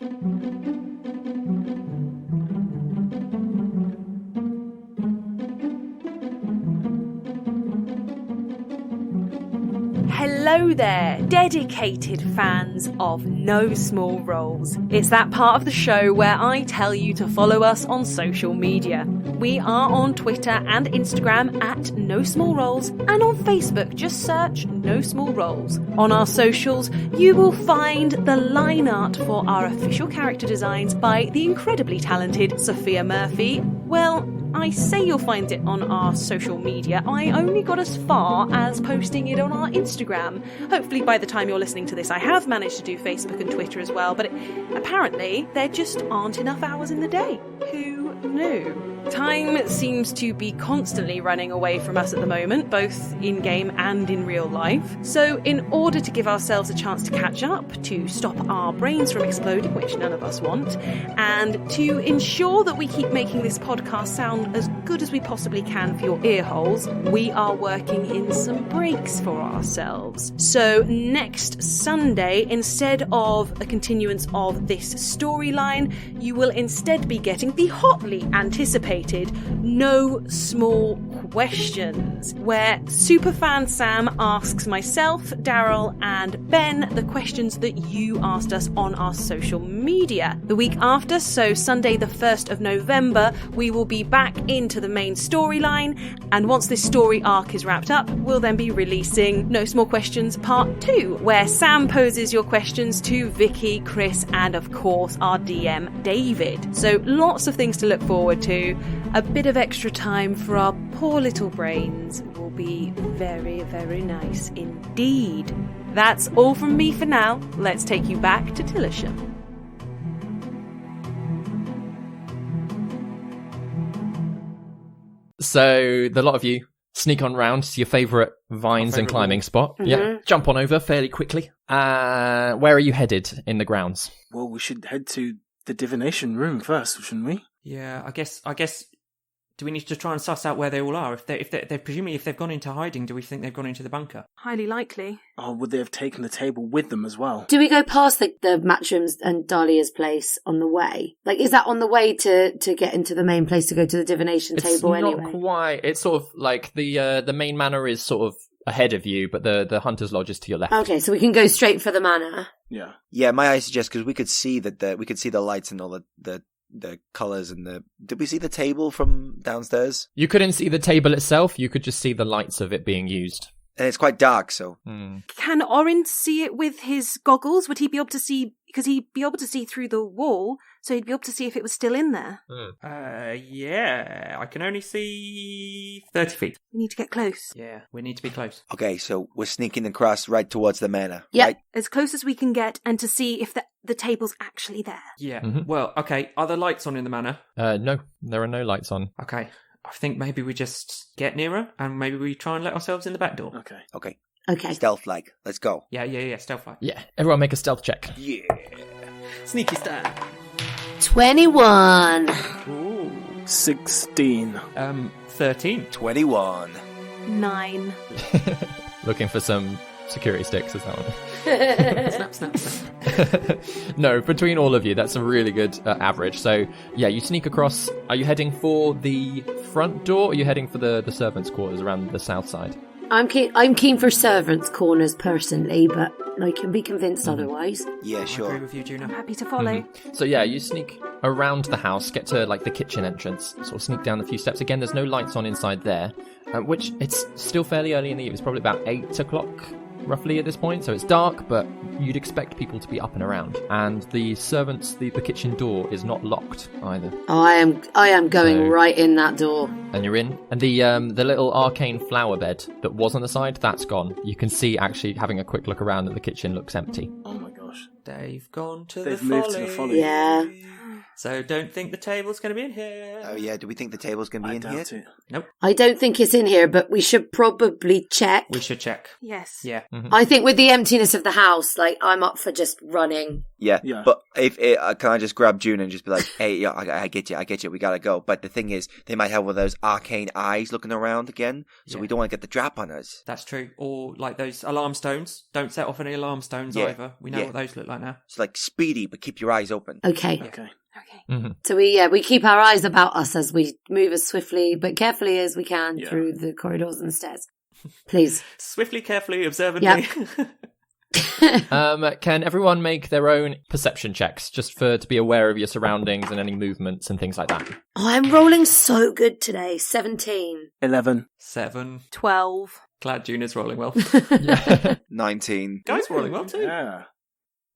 Hello there, dedicated fans of No Small Roles. It's that part of the show where I tell you to follow us on social media. We are on Twitter and Instagram at No Small Roles, and on Facebook just search No Small Roles. On our socials, you will find the line art for our official character designs by the incredibly talented Sophia Murphy. Well, I say you'll find it on our social media. I only got as far as posting it on our Instagram. Hopefully by the time you're listening to this, I have managed to do Facebook and Twitter as well, but apparently there just aren't enough hours in the day. Who knew? Time seems to be constantly running away from us at the moment, both in-game and in real life. So in order to give ourselves a chance to catch up, to stop our brains from exploding, which none of us want, and to ensure that we keep making this podcast sound as good as we possibly can for your ear holes, we are working in some breaks for ourselves. So next Sunday, instead of a continuance of this storyline, you will instead be getting the hotly anticipated No Small Questions, where Superfan Sam asks myself, Darrel, and Ben the questions that you asked us on our social media. media. The week after, so Sunday the 1st of November, we will be back into the main storyline, and once this story arc is wrapped up, we'll then be releasing No Small Questions Part 2, where Sam poses your questions to Vicky, Chris, and of course our DM, David. So lots of things to look forward to. A bit of extra time for our poor little brains will be very, very nice indeed. That's all from me for now. Let's take you back to Tillersham. So the lot of you sneak on round to your favourite vines and climbing spot. Mm-hmm. Yeah, jump on over fairly quickly. Where are you headed in the grounds? Well, we should head to the divination room first, shouldn't we? Yeah, I guess. Do we need to try and suss out where they all are? If they're presumably if they've gone into hiding, do we think they've gone into the bunker? Highly likely. Oh, would they have taken the table with them as well? Do we go past the Matchroom's and Dahlia's place on the way? Like, is that on the way to get into the main place to go to the divination table anyway? It's not quite. It's sort of like the main manor is sort of ahead of you, but the hunter's lodge is to your left. Okay, so we can go straight for the manor. Yeah. Yeah, I suggest because we could see we could see the lights and all the colours and did we see the table from downstairs? You couldn't see the table itself, you could just see the lights of it being used. And it's quite dark, so... Can Orryn see it with his goggles? Would he be able to see... Because he'd be able to see through the wall, so he'd be able to see if it was still in there. Yeah. I can only see 30 feet. We need to get close. Yeah, we need to be close. Okay, so we're sneaking across right towards the manor, Yep. right? As close as we can get, and to see if the table's actually there. Yeah. Mhm. Well, okay. Are there lights on in the manor? No, there are no lights on. Okay. I think maybe we just get nearer and maybe we try and let ourselves in the back door. Okay. Okay. Stealth-like. Let's go. Yeah. Stealth like. Yeah, everyone make a stealth check. Yeah. Sneaky style. 21. Ooh. 16. 13. 21. 9. Looking for some security sticks, is that one? Snap. No, between all of you, that's a really good average. So, yeah, you sneak across. Are you heading for the front door, or are you heading for the servants' quarters around the south side? I'm keen for servants' corners personally, but I can be convinced otherwise. Yeah, I agree sure. with you, Juna. I'm happy to follow. So, yeah, you sneak around the house, get to, like, the kitchen entrance, sort of sneak down a few steps. Again, there's no lights on inside there, which it's still fairly early in the evening. It's probably about 8 o'clock, roughly, at this point, so it's dark, but you'd expect people to be up and around. And the servants, the kitchen door is not locked either. Oh, I am going So- right in that door. And you're in. And the little arcane flower bed that was on the side, that's gone. You can see, actually, having a quick look around at the kitchen looks empty. Oh my gosh. They've gone to They've the moved folly. to the folly. Yeah. So don't think the table's going to be in here. Oh, yeah. Do we think the table's going to be I in here? doubt it. Nope. I don't think it's in here, but we should probably check. We should check. Yes. Yeah. I think with the emptiness of the house, like, I'm up for just running. Yeah. Yeah. But if can I just grab June and just be like, hey, yeah, I get you, we gotta go. But the thing is, they might have one of those arcane eyes looking around again, so Yeah. we don't want to get the drop on us. That's true. Or like those alarm stones. Don't set off any alarm stones Yeah. either. We know Yeah. what those look like now. It's like speedy, but keep your eyes open. Okay. Okay. Okay. So we keep our eyes about us as we move as swiftly but carefully as we can Yeah. through the corridors and stairs. Please. Swiftly, carefully, observantly. Can everyone make their own perception checks, just to be aware of your surroundings and any movements and things like that? Oh, I'm rolling so good today. 17. 11. 7. 12. Glad Juna's rolling well. 19. Guys rolling well too. Yeah.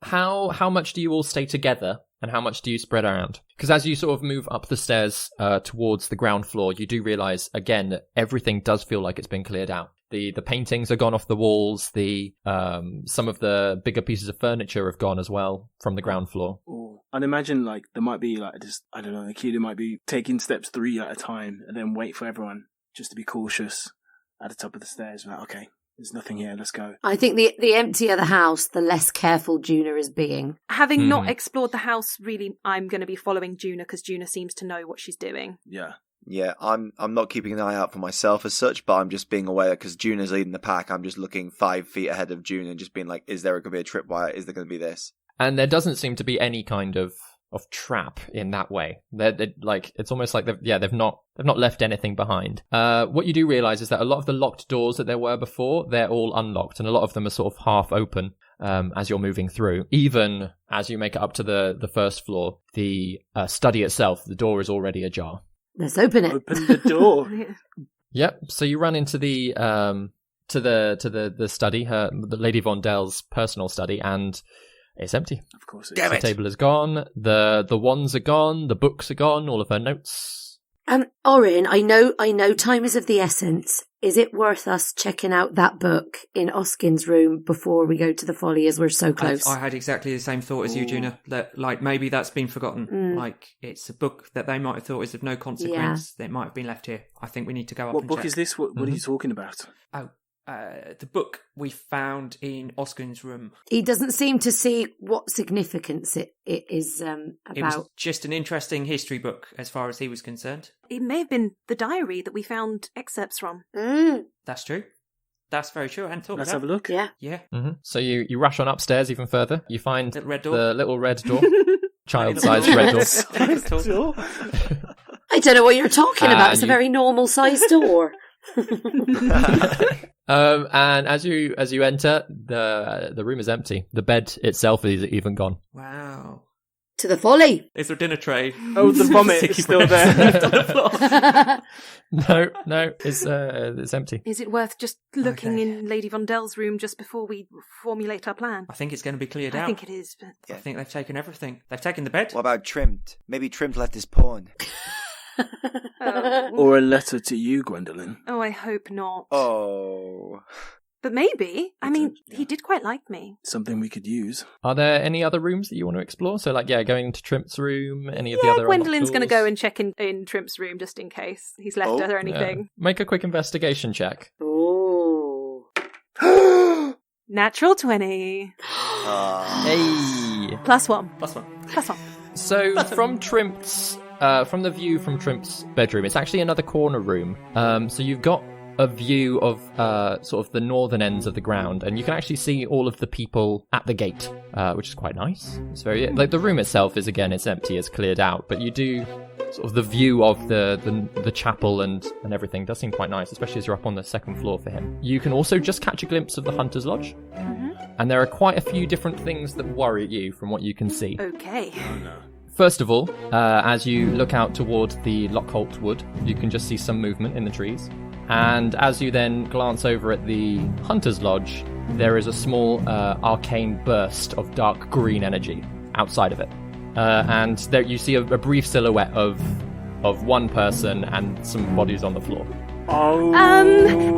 How much do you all stay together, and how much do you spread around? Because as you sort of move up the stairs towards the ground floor, you do realise, again, that everything does feel like it's been cleared out. The paintings are gone off the walls. Some of the bigger pieces of furniture have gone as well from the ground floor. Ooh. I'd imagine like there might be like just I don't know, Enkidu might be taking steps 3 at a time and then wait for everyone just to be cautious at the top of the stairs. Like, okay, there's nothing here, let's go. I think the emptier the house, the less careful Juna is being. Having not explored the house, really, I'm going to be following Juna because Juna seems to know what she's doing. Yeah. Yeah, I'm not keeping an eye out for myself as such, but I'm just being aware because Juna's leading the pack. I'm just looking 5 feet ahead of June and just being like, is there going to be a tripwire? Is there going to be this? And there doesn't seem to be any kind of trap in that way. They're like, it's almost like they've not left anything behind. What you do realize is that a lot of the locked doors that there were before, they're all unlocked, and a lot of them are sort of half open as you're moving through. Even as you make it up to the first floor, the study itself, the door is already ajar. Let's open it. Open the door. Yep. So you run into the to the study, the Lady Vondel's personal study, and it's empty. Of course, Damn The it. table is gone. The wands are gone. The books are gone. All of her notes. Orryn, I know time is of the essence. Is it worth us checking out that book in Oskin's room before we go to the Folly, as we're so close? I had exactly the same thought as you, Juna. That, like, maybe that's been forgotten. Like, it's a book that they might have thought is of no consequence. That might have been left here. I think we need to go up What and book check. is this? What are you talking about? Oh, the book we found in Oskin's room. He doesn't seem to see what significance it is about. It was just an interesting history book as far as he was concerned. It may have been the diary that we found excerpts from. That's true. That's very true. And Let's have a look. Yeah. Yeah. Mm-hmm. So you rush on upstairs even further. You find Little red door. the little red door, child-sized red door. I don't know what you're talking about. And It's a you- very normal sized door. And as you enter, the room is empty. The bed itself is even gone. Wow. To the Folly. Is there a dinner tray? Oh, the vomit Sticky is still bread there. left on the floor. No, it's empty. Is it worth just looking in Lady Vondel's room just before we formulate our plan? I think it's going to be cleared out. I think it is, but... I think they've taken everything. They've taken the bed. What about Trimmed? Maybe Trimmed left his pawn. Or a letter to you, Gwendolyn. Oh, I hope not. Oh. But maybe. I mean, he did quite like me. Something we could use. Are there any other rooms that you want to explore? So, like, going to Trimp's room, any of the Yeah, other Gwendolyn's going to go doors? and check in Trimp's room just in case he's left her anything. Make a quick investigation check. Ooh. Natural 20. Hey. +1. +1. +1. So from Trimp's, from the view from Trimp's bedroom, it's actually another corner room. So you've got a view of sort of the northern ends of the ground, and you can actually see all of the people at the gate, which is quite nice. It's very like the room itself is it's empty, it's cleared out, but you do sort of the view of the chapel and everything does seem quite nice, especially as you're up on the second floor for him. You can also just catch a glimpse of the Hunter's Lodge, and there are quite a few different things that worry you from what you can see. Okay. First of all, as you look out toward the Lockholt Wood, you can just see some movement in the trees. And as you then glance over at the Hunter's Lodge, there is a small arcane burst of dark green energy outside of it. And there you see a brief silhouette of one person and some bodies on the floor. Oh.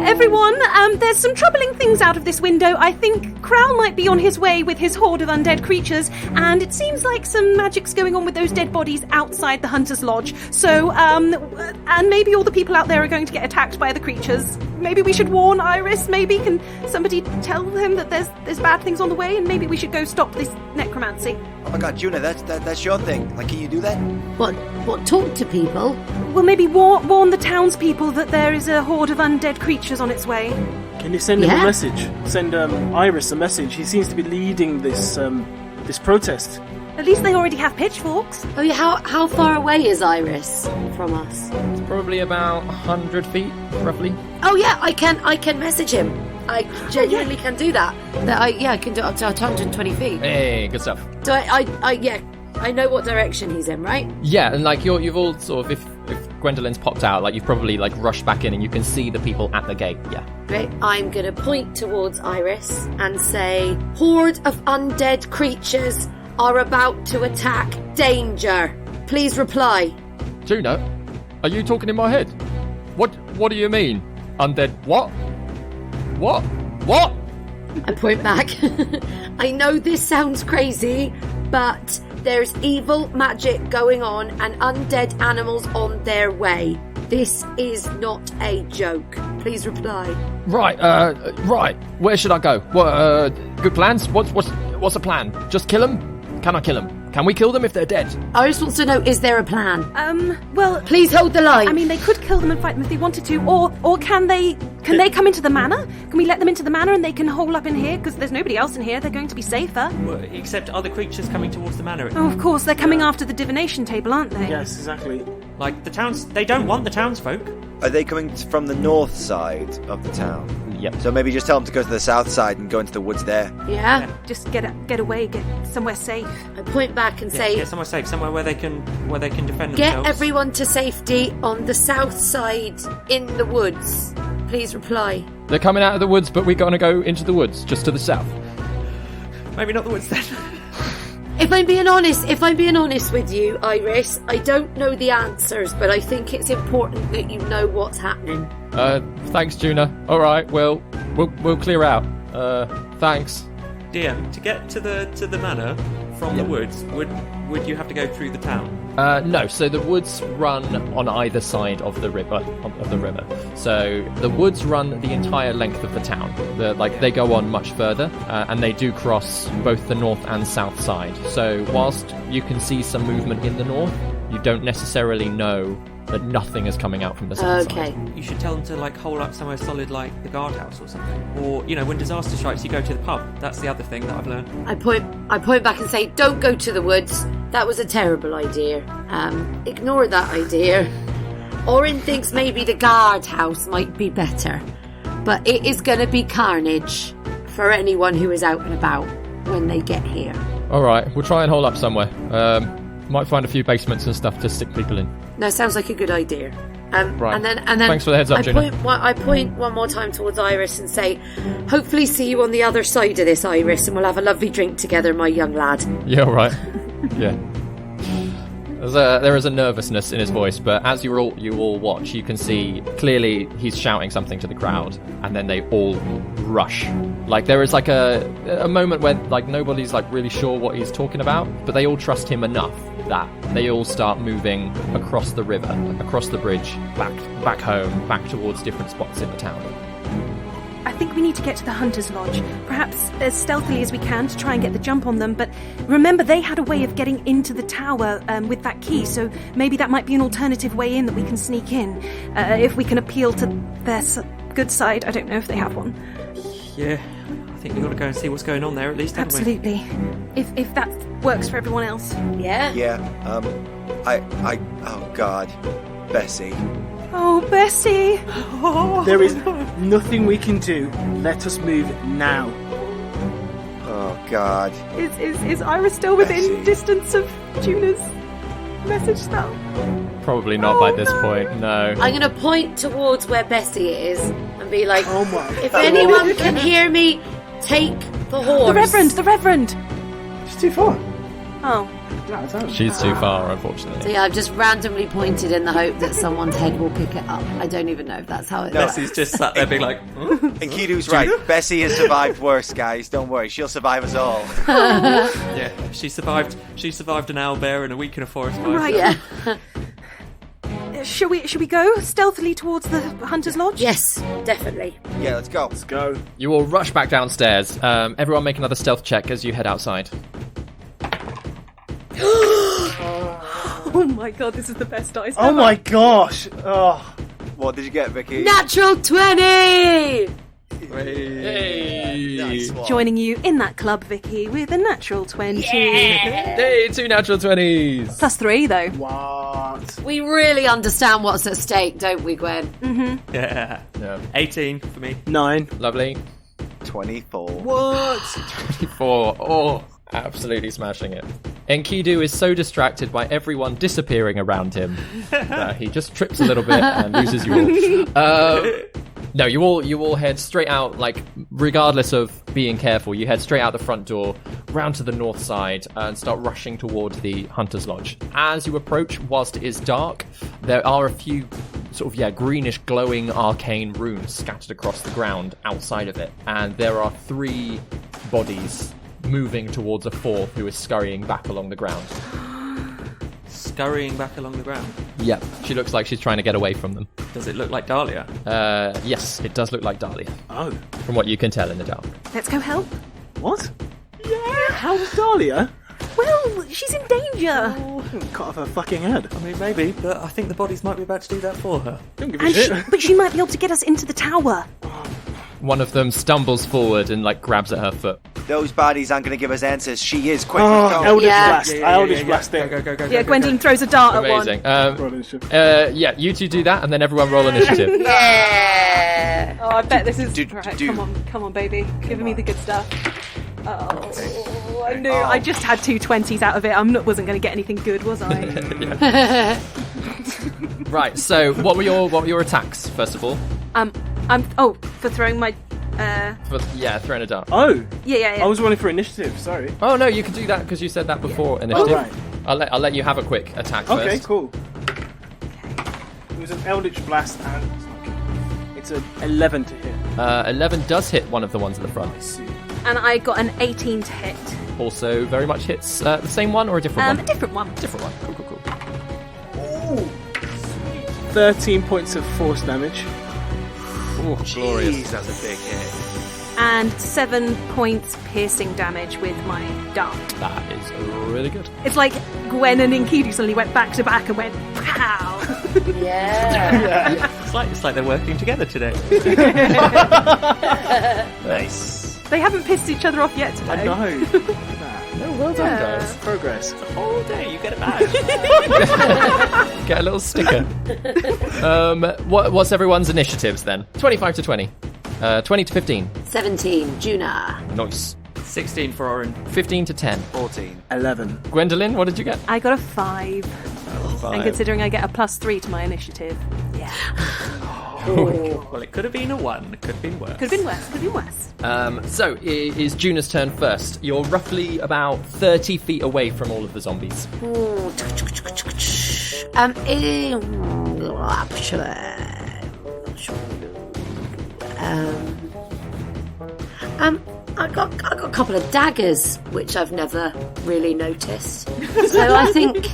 Everyone, there's some troubling things out of this window. I think Krall might be on his way with his horde of undead creatures, and it seems like some magic's going on with those dead bodies outside the Hunter's Lodge. So, and maybe all the people out there are going to get attacked by the creatures. Maybe we should warn Iris. Maybe can somebody tell him that there's bad things on the way, and maybe we should go stop this necromancy. Oh my god, Juna, that's your thing. Like, can you do that? What, talk to people? Well, maybe warn the townspeople that there is a horde of undead creatures on its way. Can you send him a message? Send Iris a message. He seems to be leading this protest. At least they already have pitchforks. Oh yeah, how far away is Iris from us? It's probably about 100 feet, roughly. Oh yeah, I can message him. I genuinely can do that. I can do it up to 120 feet. Hey, good stuff. So I know what direction he's in, right? Yeah, and like you've all sort of, if Gwendolyn's popped out, like you've probably like rushed back in and you can see the people at the gate. Yeah. Great. I'm gonna point towards Iris and say, "Horde of undead creatures are about to attack. Danger. Please reply." Juna, are you talking in my head? What do you mean? Undead what? What? I point back. I know this sounds crazy, but there's evil magic going on and undead animals on their way. This is not a joke. Please reply. Right. Where should I go? What? Good plans? What's the plan? Just kill him? Can I kill him? Can we kill them if they're dead? Iris wants to know, is there a plan? Well, Please hold the line. I mean, they could kill them and fight them if they wanted to, or can they come into the manor? Can we let them into the manor and they can hole up in here? Because there's nobody else in here. They're going to be safer. Well, except other creatures coming towards the manor. Oh, of course, they're coming after the divination table, aren't they? Yes, exactly. Like, they don't want the townsfolk. Are they coming from the north side of the town? Yep. So maybe just tell them to go to the south side and go into the woods there. Yeah. Just get away, get somewhere safe. I point back and say, Get somewhere safe, somewhere where they can defend get themselves. everyone to safety on the south side in the woods. Please reply. They're coming out of the woods, but we're going to go into the woods, just to the south. Maybe not the woods then. If I'm being honest with you, Iris, I don't know the answers, but I think it's important that you know what's happening. Thanks, Juna. All right, we'll clear out. Thanks. DM, to get to the manor from the woods, would you have to go through the town? No. So the woods run on either side of the river. So the woods run the entire length of the town. They go on much further, and they do cross both the north and south side. So whilst you can see some movement in the north, you don't necessarily know that nothing is coming out from the south side. You should tell them to hole up somewhere solid like the guardhouse or something. Or, when disaster strikes, you go to the pub. That's the other thing that I've learned. I point back and say, don't go to the woods. That was a terrible idea. Ignore that idea. Orryn thinks maybe the guardhouse might be better. But it is going to be carnage for anyone who is out and about when they get here. All right, we'll try and hole up somewhere. Might find a few basements and stuff to stick people in. No, sounds like a good idea. Right. And then Thanks for the heads up, Juna. I point one more time towards Iris and say, hopefully see you on the other side of this, Iris, and we'll have a lovely drink together, my young lad. Yeah, all right. Yeah. There is a nervousness in his voice, but as you all watch, you can see clearly he's shouting something to the crowd, and then they all rush. There is a moment where nobody's really sure what he's talking about, but they all trust him enough that they all start moving across the river, across the bridge, back home, back towards different spots in the town. I think we need to get to the Hunter's Lodge, perhaps as stealthily as we can to try and get the jump on them, but remember they had a way of getting into the tower with that key, so maybe that might be an alternative way in that we can sneak in. If we can appeal to their good side. I don't know if they have one. Yeah, I think we've got to go and see what's going on there at least, haven't we? Absolutely. If that works for everyone else. Yeah? Yeah, oh God, Bessie. Oh, Bessie! There is nothing we can do. Let us move now. Oh God. Is Iris still within Bessie. distance of Juna's message spell? Probably not by this point, no. I'm going to point towards where Bessie is and be like, Oh my. if anyone can hear me, take the horse. The Reverend! It's too far. Oh. No, it's out. She's too far, So unfortunately. yeah, I've just randomly pointed in the hope that someone's head will pick it up. I don't even know if that's how it works. Bessie's just sat there being like, Enkidu's right. Bessie has survived worse, guys. Don't worry, she'll survive us all. yeah, she survived an owlbear and a week in a forest fire. Right. Yeah. Shall we go stealthily towards the Hunter's Lodge? Yes, definitely. Yeah, let's go. Let's go. You all rush back downstairs. Everyone make another stealth check as you head outside. Oh my god, this is the best dice Oh ever. my gosh. Oh. What did you get, Vicky? Natural 20! Hey! Nice one. Joining you in that club, Vicky, with a natural 20. Hey, 2 natural 20s! Plus 3, though. What? We really understand what's at stake, don't we, Gwen? Yeah. Yeah. 18 for me. 9. Lovely. 24. What? 24. Oh, absolutely smashing it. Enkidu is so distracted by everyone disappearing around him that he just trips a little bit and loses you all. No, you all head straight out, regardless of being careful, you head straight out the front door, round to the north side, and start rushing towards the Hunter's Lodge. As you approach, whilst it is dark, there are a few greenish glowing arcane runes scattered across the ground outside of it, and there are 3 bodies moving towards a 4th who is scurrying back along the ground. Scurrying back along the ground. Yep, she looks like she's trying to get away from them. Does it look like Dahlia? Yes, it does look like Dahlia, Oh. from what you can tell in the dark. Let's go help. What? Yeah. How's Dahlia? Well, she's in danger. Cut off her fucking head. I mean, maybe, but I think the bodies might be about to do that for her. Don't give a And shit. but she might be able to get us into the tower. One of them stumbles forward and grabs at her foot. Those bodies aren't going to give us answers. She is quick. Oh, Eldritch Yeah. Blast. Eldritch Blast it. Go. Yeah, Gwendolyn throws a dart Amazing. at Yeah, you two do that, and then everyone roll initiative. Yeah. one. Oh, I bet this is... Do- Right, do- come on, baby. Giving me the good stuff. Oh, I knew. I just had 2 20s out of it. Wasn't going to get anything good, was I? Right. So, what were your attacks first of all? For throwing my... Throwing a dart. Oh, Yeah. I was running for initiative. Sorry. Oh no, you can do that because you said that before initiative. right. I'll let you have a quick attack first. Okay, cool. It was an Eldritch Blast, and it's an 11 to hit. 11 does hit one of the ones at the front. Let's see. And I got an 18 to hit. Also, very much hits the same one or a different A one. different one. Different one. Cool. 13 points of force damage. Oh, glorious. Jeez, that's a big hit. And 7 points piercing damage with my dart. That is really good. It's like Gwen and Enkidu suddenly went back to back and went, pow! Yeah. It's like they're working together today. Nice. They haven't pissed each other off yet today. I know. Look at that. No, well done, guys. Progress. All day, you get a badge. Get a little sticker. What's everyone's initiatives then? 25 to 20. 20 to 15. 17. Juna. Nice. 16 for Orryn. 15 to 10. 14. 11. Gwendolyn, what did you get? I got a 5. And considering I get a +3 to my initiative. Yeah. Well, it could have been a 1. It could have been worse. Could have been worse. So, it is Juna's turn first. You're roughly about 30 feet away from all of the zombies. I got a couple of daggers, which I've never really noticed. So I think,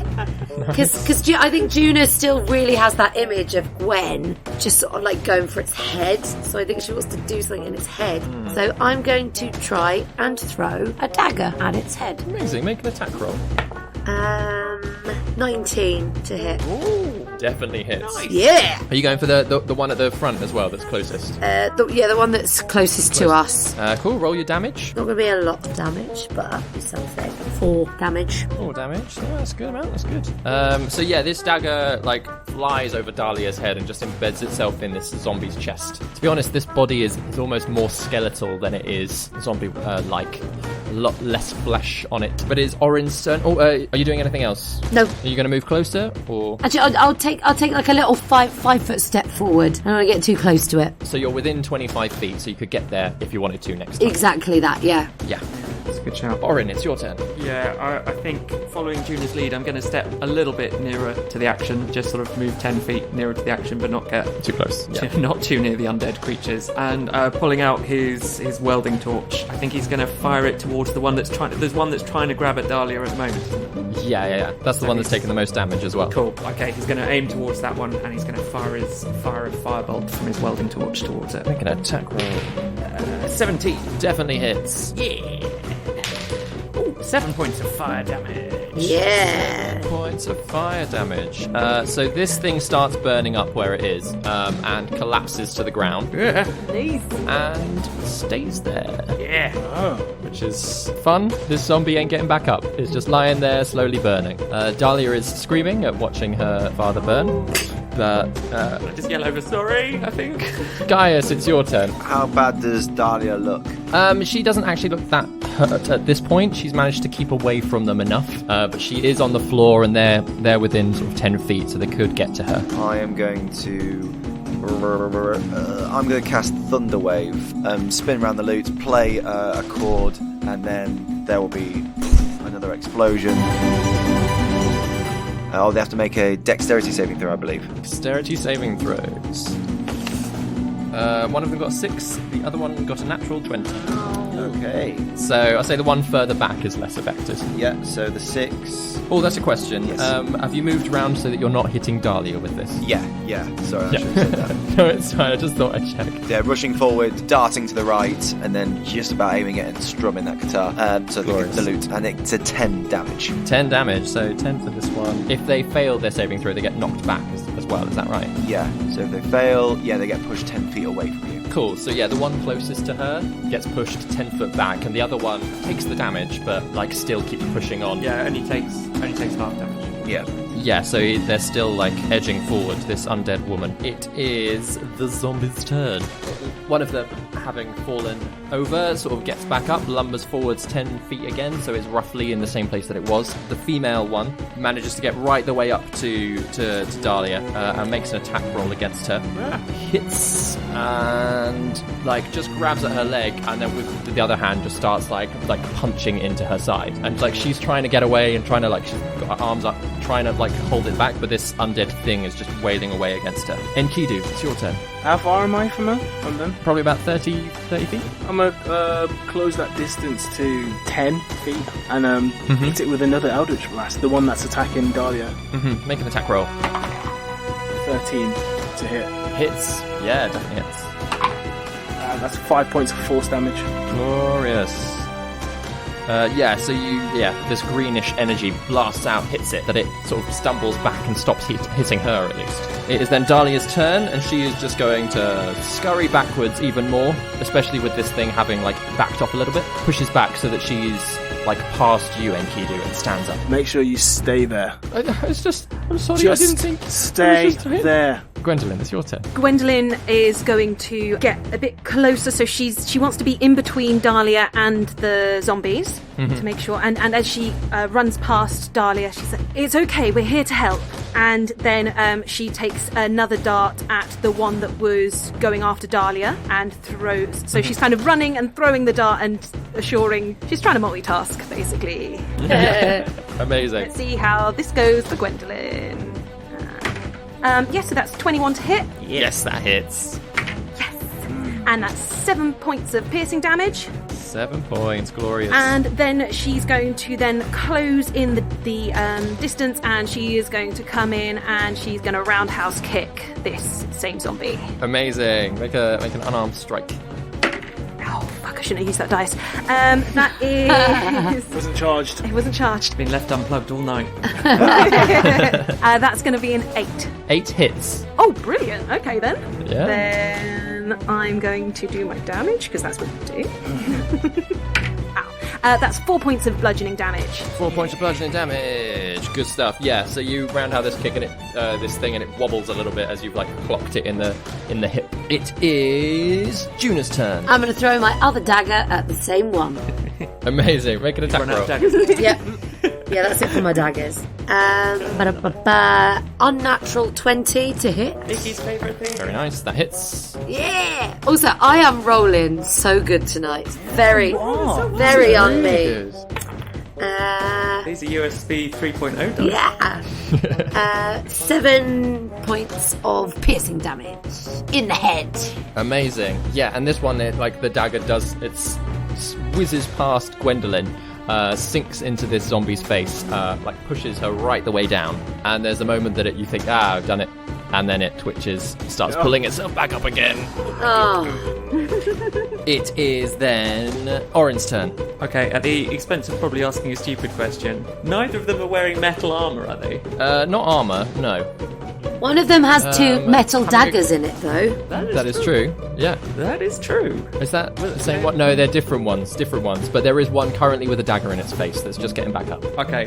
because I think Juna still really has that image of Gwen just sort of like going for its head. So I think she wants to do something in its head. So I'm going to try and throw a dagger at its head. Amazing. Make an attack roll. 19 to hit. Ooh, definitely hits. Yeah. Are you going for the one at the front as well that's closest? The one that's closest to us. Cool. Roll your damage. Not going to be a lot of damage, but that'll be something. 4 damage. 4 damage. Oh, that's a good amount. That's good. So yeah, this dagger flies over Dahlia's head and just embeds itself in this zombie's chest. To be honest, this body is almost more skeletal than it is zombie-like. A lot less flesh on it. But it is Orryn's turn. Oh, are you doing anything else? No. Are you going to move closer or? Actually, I'll take like a little 5-foot step forward. I don't want to get too close to it. So you're within 25 feet, so you could get there if you wanted to next time. Exactly that. Yeah. Yeah. That's a good shout. Orryn, it's your turn. Yeah, I think following Juna's lead, I'm going to step a little bit nearer to the action, just sort of move 10 feet nearer to the action, but not get Too close. Yeah. not too near the undead creatures. And pulling out his welding torch, I think he's going to fire it towards the one that's trying. There's one that's trying to grab at Dahlia at the moment. Yeah. That's the one that's taking the most damage as well. Cool. Okay, he's going to aim towards that one, and he's going to fire a firebolt from his welding torch towards it. Make an attack roll. 17. Definitely hits. Yeah. Ooh, 7 points of fire damage. Yeah. Points of fire damage. So this thing starts burning up where it is and collapses to the ground and stays there, Yeah. which is fun. This zombie ain't getting back up. It's just lying there slowly burning. Dahlia is screaming at watching her father burn. I just yell over, sorry, I think. Gaius, it's your turn. How bad does Dahlia look? She doesn't actually look that hurt at this point. She's managed to keep away from them enough, but she is on the floor and they're within sort of 10 feet, so they could get to her. I am going to... I'm going to cast Thunder Wave, spin around the loot, play a chord, and then there will be another explosion. They have to make a dexterity saving throw, I believe. Dexterity saving throws. One of them got 6, the other one got a natural 20. Okay. So I'll say the one further back is less affected. Yeah, so the 6. Oh, that's a question. Yes. Have you moved around so that you're not hitting Dahlia with this? Yeah. Sorry, I should have said that. No, it's fine. I just thought I'd check. Yeah, rushing forward, darting to the right, and then just about aiming it and strumming that guitar. So the loot. And it's a 10 damage. 10 damage, so 10 for this one. If they fail their saving throw, they get knocked back as well, is that right? Yeah, so if they fail, they get pushed 10 feet away from you. Cool, so the one closest to her gets pushed 10 foot back, and the other one takes the damage, but still keeps pushing on. Yeah, only takes half damage. Yeah. Yeah, so they're still edging forward, this undead woman. It is the zombie's turn. One of them, having fallen over, sort of gets back up, lumbers forwards 10 feet again, so it's roughly in the same place that it was. The female one manages to get right the way up to Dahlia and makes an attack roll against her. Hits and just grabs at her leg, and then with the other hand just starts punching into her side. And she's trying to get away and trying to she's got her arms up, trying to hold it back, but this undead thing is just wailing away against her. Enkidu, it's your turn. How far am I from them? Probably about 30 feet. I'm going to close that distance to 10 feet and hit it with another Eldritch Blast, the one that's attacking Dahlia. Make an attack roll. 13 to hit. Hits. Yeah, definitely hits. That's 5 points of force damage. Glorious. This greenish energy blasts out, hits it, that it sort of stumbles back and stops hitting her at least. It is then Dahlia's turn, and she is just going to scurry backwards even more, especially with this thing having backed off a little bit. Pushes back so that she's past you, Enkidu, and stands up. Make sure you stay there. I'm sorry, Just I didn't think... stay there. Gwendellyn, it's your turn. Gwendolyn is going to get a bit closer, so she wants to be in between Dahlia and the zombies to make sure. And as she runs past Dahlia, she says, "It's okay, we're here to help." And then she takes another dart at the one that was going after Dahlia and throws. So she's kind of running and throwing the dart and assuring she's trying to multitask, basically. Amazing. Let's see how this goes for Gwendolyn. So that's 21 to hit. Yes, that hits. Yes. And that's 7 points of piercing damage. 7 points, glorious. And then she's going to then close in the distance, and she is going to come in and she's going to roundhouse kick this same zombie. Amazing. Make an unarmed strike. Oh, fuck, I shouldn't have used that dice. That is... It wasn't charged. It wasn't charged. Been left unplugged all night. That's going to be an 8. 8 hits. Oh, brilliant. Okay, then. Yeah. Then I'm going to do my damage, because that's what you do. Ow. That's 4 points of bludgeoning damage. 4 points of bludgeoning damage. Good stuff. Yeah, so you roundhouse this kick and this thing, and it wobbles a little bit as you've clocked it in the hip. It is Juna's turn. I'm going to throw my other dagger at the same one. Amazing. Make an attack roll. Yep. Yeah, that's it for my daggers. Unnatural 20 to hit. Vicky's favourite thing. Very nice. That hits. Yeah. Also, I am rolling so good tonight. Very on me. These are USB 3.0 dice. Yeah. 7 points of piercing damage in the head. Amazing. Yeah, and this one, the dagger whizzes past Gwendolyn, sinks into this zombie's face, pushes her right the way down. And there's a moment that you think, I've done it. And then it twitches, starts pulling itself back up again. Oh. It is then Orryn's turn. Okay, at the expense of probably asking a stupid question, neither of them are wearing metal armour, are they? Not armour, no. One of them has 2 metal daggers in it, though. That is true. Yeah. That is true. Is that the same one? No, they're different ones. But there is one currently with a dagger in its face that's just getting back up. Okay.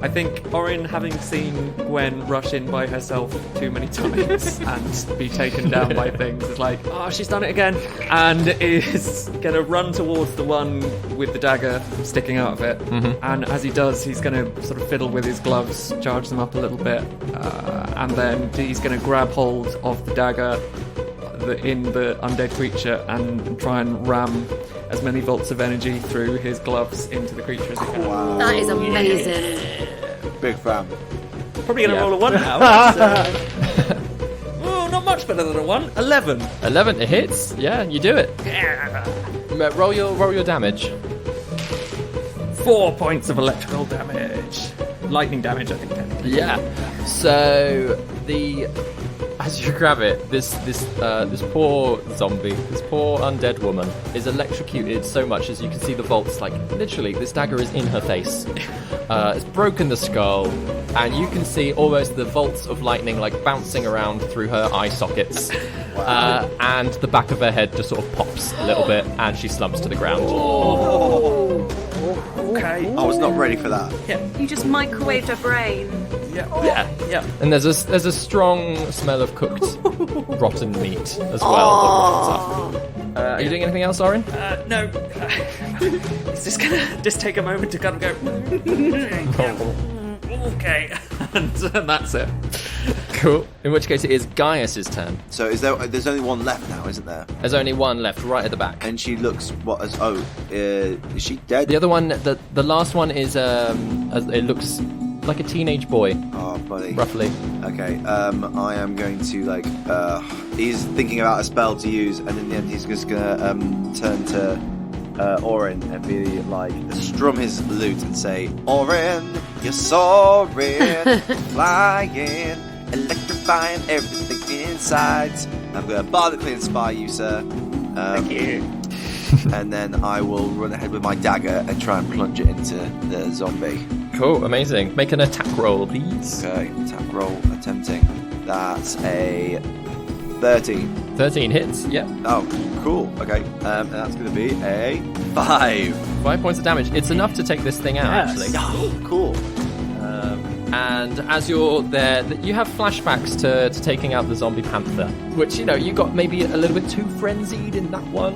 I think Orryn, having seen Gwen rush in by herself too many times and be taken down by things, is like, she's done it again, and is going to run towards the one with the dagger sticking out of it. And as he does, he's going to sort of fiddle with his gloves, charge them up a little bit, and then he's going to grab hold of the dagger in the undead creature and try and ram as many volts of energy through his gloves into the creature as he can. Wow. That is amazing. Big fan. Probably going to roll a 1 now. Oh, not much much better than a 1. 11. 11 it hits. Yeah, you do it. Roll your damage. 4 points of electrical damage. Lightning damage, I think, technically. Yeah. So as you grab it, this poor zombie, this poor undead woman is electrocuted so much as you can see the volts. Like literally, this dagger is in her face. It's broken the skull, and you can see almost the volts of lightning like bouncing around through her eye sockets. And the back of her head just sort of pops a little bit, and she slumps to the ground. Okay. I was not ready for that. You just microwaved her brain. Yeah. And there's a strong smell of cooked rotten meat as well. Are you doing anything else, Orryn? No. It's just gonna just take a moment to kind of go. Okay. And that's it. Cool. In which case it is Gaius' turn. So there's only one left now, isn't there? There's only one left right at the back. And she looks is she dead? The other one, the last one is it looks like a teenage boy. Oh, buddy. Roughly. Okay. I am going to he's thinking about a spell to use, and in the end he's just gonna turn to Orryn and be like, strum his lute and say, Orryn, you're soaring, flying, electrifying everything inside. I'm gonna bardically inspire you, sir. Thank you. And then I will run ahead with my dagger and try and plunge it into the zombie. Cool, amazing. Make an attack roll, please. Okay, attack roll attempting. That's a 13. 13 hits, yeah. Oh, cool. Okay, and that's going to be a 5. 5 points of damage. It's enough to take this thing out, actually. Oh, cool. And as you're there, you have flashbacks to taking out the zombie panther, which, you got maybe a little bit too frenzied in that one.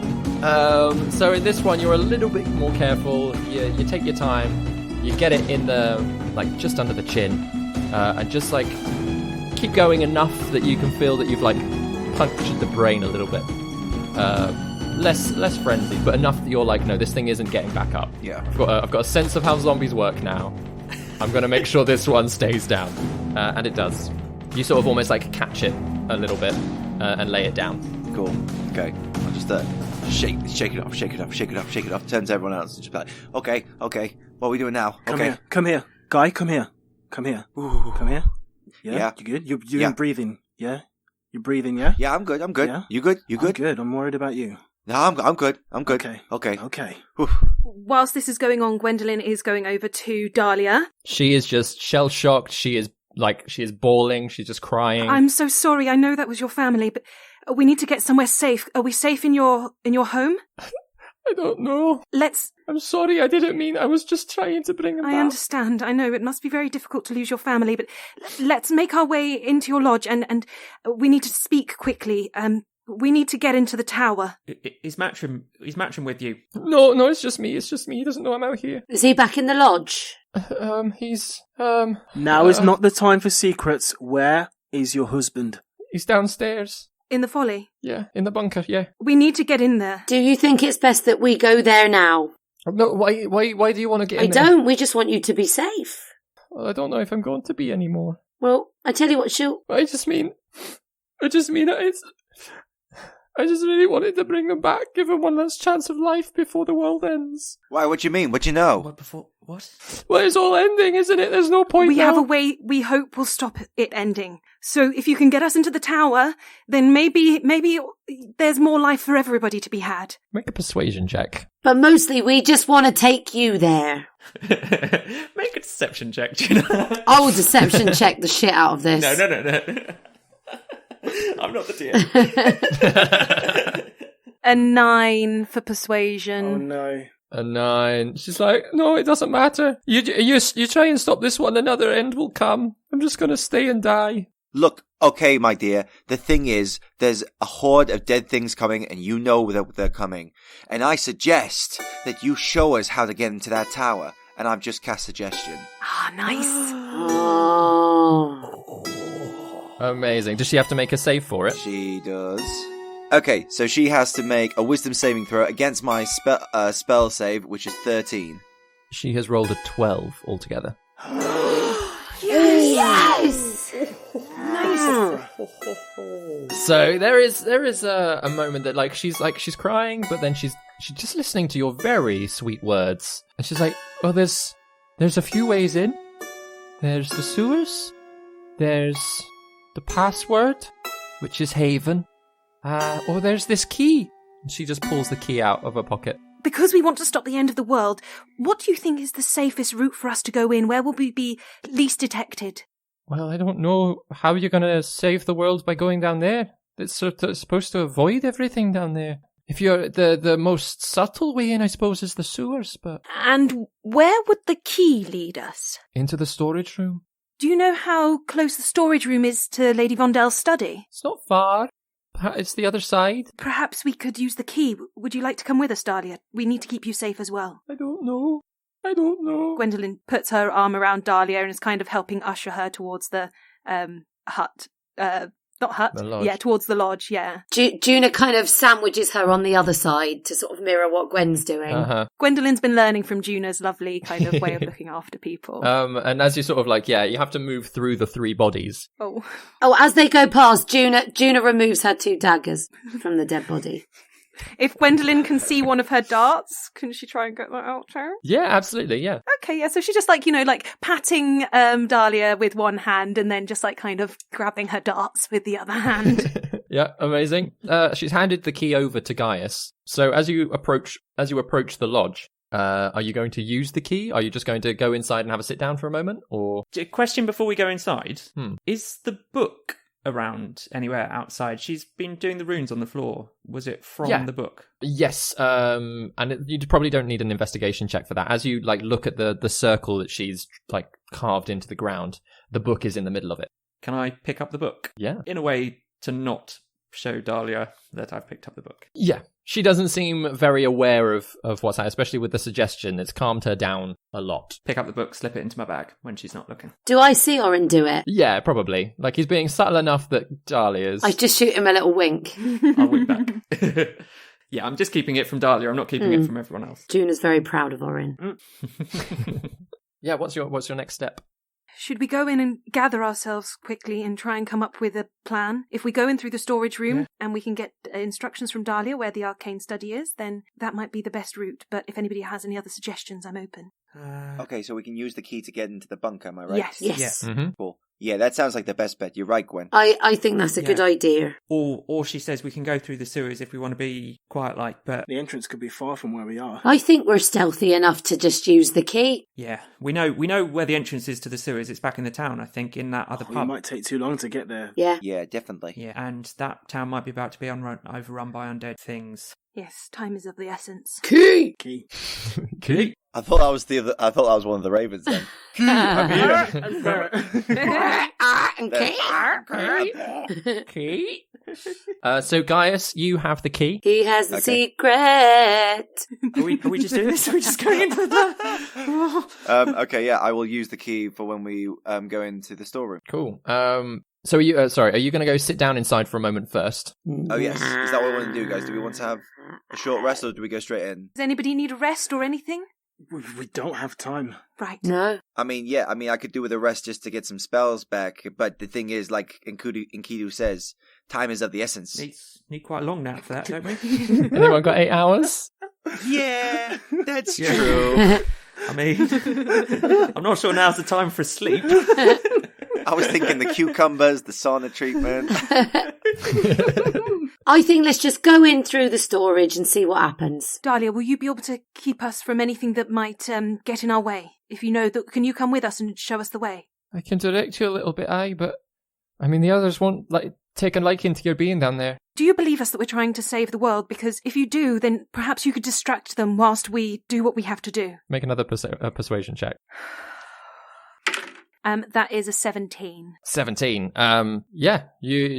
So in this one, you're a little bit more careful. You take your time. You get it in the, just under the chin. And just, keep going enough that you can feel that you've, punctured the brain a little bit. Less frenzied, but enough that you're no, this thing isn't getting back up. Yeah. I've got a sense of how zombies work now. I'm going to make sure this one stays down. And it does. You sort of almost catch it a little bit and lay it down. Cool. Okay. I'll just shake it off. Turn to everyone else and just be like, okay. What are we doing now? Come here. Guy, come here. Ooh. Come here. Yeah. You good? You're breathing. Yeah. You're breathing. Yeah. Yeah, I'm good. Yeah? You good? I'm good. I'm worried about you. No, I'm good. Okay. Whilst this is going on, Gwendolyn is going over to Dahlia. She is just shell-shocked. She is bawling. She's just crying. I'm so sorry. I know that was your family, but we need to get somewhere safe. Are we safe in your home? I don't know. I'm sorry. I didn't mean. I was just trying to bring them back. I understand. I know it must be very difficult to lose your family, but let's make our way into your lodge, and we need to speak quickly. We need to get into the tower. Is Matcham with you? No, it's just me. He doesn't know I'm out here. Is he back in the lodge? He's Now is not the time for secrets. Where is your husband? He's downstairs. In the folly? Yeah, in the bunker, yeah. We need to get in there. Do you think it's best that we go there now? No, why do you want to get in there? I don't. We just want you to be safe. Well, I don't know if I'm going to be anymore. Well, I tell you what, I just mean I just really wanted to bring them back, give them one last chance of life before the world ends. Why? What do you mean? What do you know? What? Well, it's all ending, isn't it? There's no point. We have a way we hope will stop it ending. So if you can get us into the tower, then maybe there's more life for everybody to be had. Make a persuasion check. But mostly we just want to take you there. Make a deception check, Juna. I will deception check the shit out of this. No. I'm not the DM. A 9 for persuasion. Oh no. A 9. She's like, no, it doesn't matter. You try and stop this one, another end will come. I'm just going to stay and die. Look, okay, my dear. The thing is, there's a horde of dead things coming, and you know that they're coming. And I suggest that you show us how to get into that tower. And I've just cast suggestion. Ah, nice. Oh. Amazing. Does she have to make a save for it? She does. Okay, so she has to make a wisdom saving throw against my spell save, which is 13. She has rolled a 12 altogether. Yes! Nice. So there is a moment that like she's crying, but then she's just listening to your very sweet words, and she's like, "Oh, there's a few ways in. There's the sewers. There's the password, which is Haven. Or there's this key." And she just pulls the key out of her pocket. Because we want to stop the end of the world, what do you think is the safest route for us to go in? Where will we be least detected? Well, I don't know how you're going to save the world by going down there. It's supposed to avoid everything down there. If you're the most subtle way in, I suppose, is the sewers, but... And where would the key lead us? Into the storage room. Do you know how close the storage room is to Lady Vondel's study? It's not far. It's the other side. Perhaps we could use the key. Would you like to come with us, Dahlia? We need to keep you safe as well. I don't know. Gwendolyn puts her arm around Dahlia and is kind of helping usher her towards the hut. Not hut. The lodge. Yeah, towards the lodge, yeah. Juna kind of sandwiches her on the other side to sort of mirror what Gwen's doing. Uh-huh. Gwendolyn's been learning from Juna's lovely kind of way of looking after people. And as you sort of like, you have to move through the 3 bodies. Oh, as they go past, Juna removes her 2 daggers from the dead body. if Gwendolyn can see one of her darts, can she try and get that out too? Yeah, absolutely, yeah. Okay, yeah, so she's just like, patting Dahlia with one hand and then just like kind of grabbing her darts with the other hand. Yeah, amazing. She's handed the key over to Gaius. So as you approach the lodge, are you going to use the key? Are you just going to go inside and have a sit down for a moment? Or Question before we go inside. Is the book around anywhere outside? She's been doing the runes on the floor. Was it from the book? Yes, you probably don't need an investigation check for that. As you look at the circle that she's carved into the ground, the book is in the middle of it. Can I pick up the book? Yeah. In a way to not show Dahlia that I've picked up the book. Yeah. She doesn't seem very aware of what's happening, especially with the suggestion. It's calmed her down a lot. Pick up the book, slip it into my bag when she's not looking. Do I see Orryn do it? Yeah, probably. He's being subtle enough that Dahlia's... I just shoot him a little wink. I'll wink back. Yeah, I'm just keeping it from Dahlia. I'm not keeping it from everyone else. Juna's very proud of Orryn. Yeah, what's your next step? Should we go in and gather ourselves quickly and try and come up with a plan? If we go in through the storage room and we can get instructions from Dahlia where the arcane study is, then that might be the best route. But if anybody has any other suggestions, I'm open. Okay, so we can use the key to get into the bunker, am I right? Yes. Yeah. Mm-hmm. Cool. Yeah, that sounds like the best bet. You're right, Gwen. I think that's a good idea. Or she says we can go through the sewers if we want to be quiet but... The entrance could be far from where we are. I think we're stealthy enough to just use the key. Yeah, we know where the entrance is to the sewers. It's back in the town, I think, in that other pub. It might take too long to get there. Yeah. Yeah, definitely. Yeah, and that town might be about to be overrun by undead things. Yes, time is of the essence. Key! Key. I thought I was one of the ravens then. I'm here. Key. So Gaius, you have the key. He has the secret. Are we just doing this? Are we just going into the... Okay, yeah, I will use the key for when we go into the storeroom. Cool. So are you going to go sit down inside for a moment first? Oh yes, is that what we want to do, guys? Do we want to have a short rest, or do we go straight in? Does anybody need a rest or anything? We don't have time. Right. No. I mean, I could do with a rest just to get some spells back, but the thing is, like Enkidu says, time is of the essence. Need quite a long nap for that, don't we? Anyone got 8 hours? Yeah, that's true. I mean, I'm not sure now's the time for sleep. I was thinking the cucumbers, the sauna treatment. I think let's just go in through the storage and see what happens. Dahlia, will you be able to keep us from anything that might get in our way? If you know that, can you come with us and show us the way? I can direct you a little bit, but I mean the others won't take a liking to your being down there. Do you believe us that we're trying to save the world? Because if you do, then perhaps you could distract them whilst we do what we have to do. Make another persuasion check. That is a 17. 17. Yeah.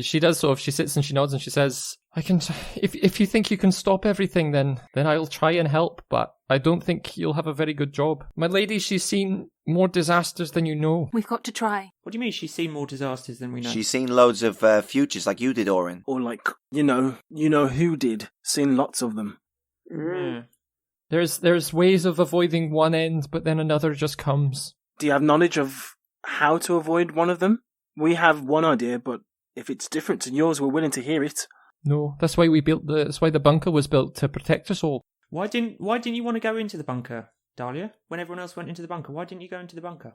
She does she sits and she nods and she says, "I can. If you think you can stop everything, then I'll try and help. But I don't think you'll have a very good job. My lady, she's seen more disasters than you know. We've got to try." What do you mean she's seen more disasters than we know? She's seen loads of futures like you did, Orryn. Or you know who did. Seen lots of them. Yeah. There's ways of avoiding one end, but then another just comes. Do you have knowledge of how to avoid one of them? We have one idea, but if it's different to yours, we're willing to hear it. No, that's why that's why the bunker was built, to protect us all. Why didn't you want to go into the bunker, Dahlia? When everyone else went into the bunker, why didn't you go into the bunker?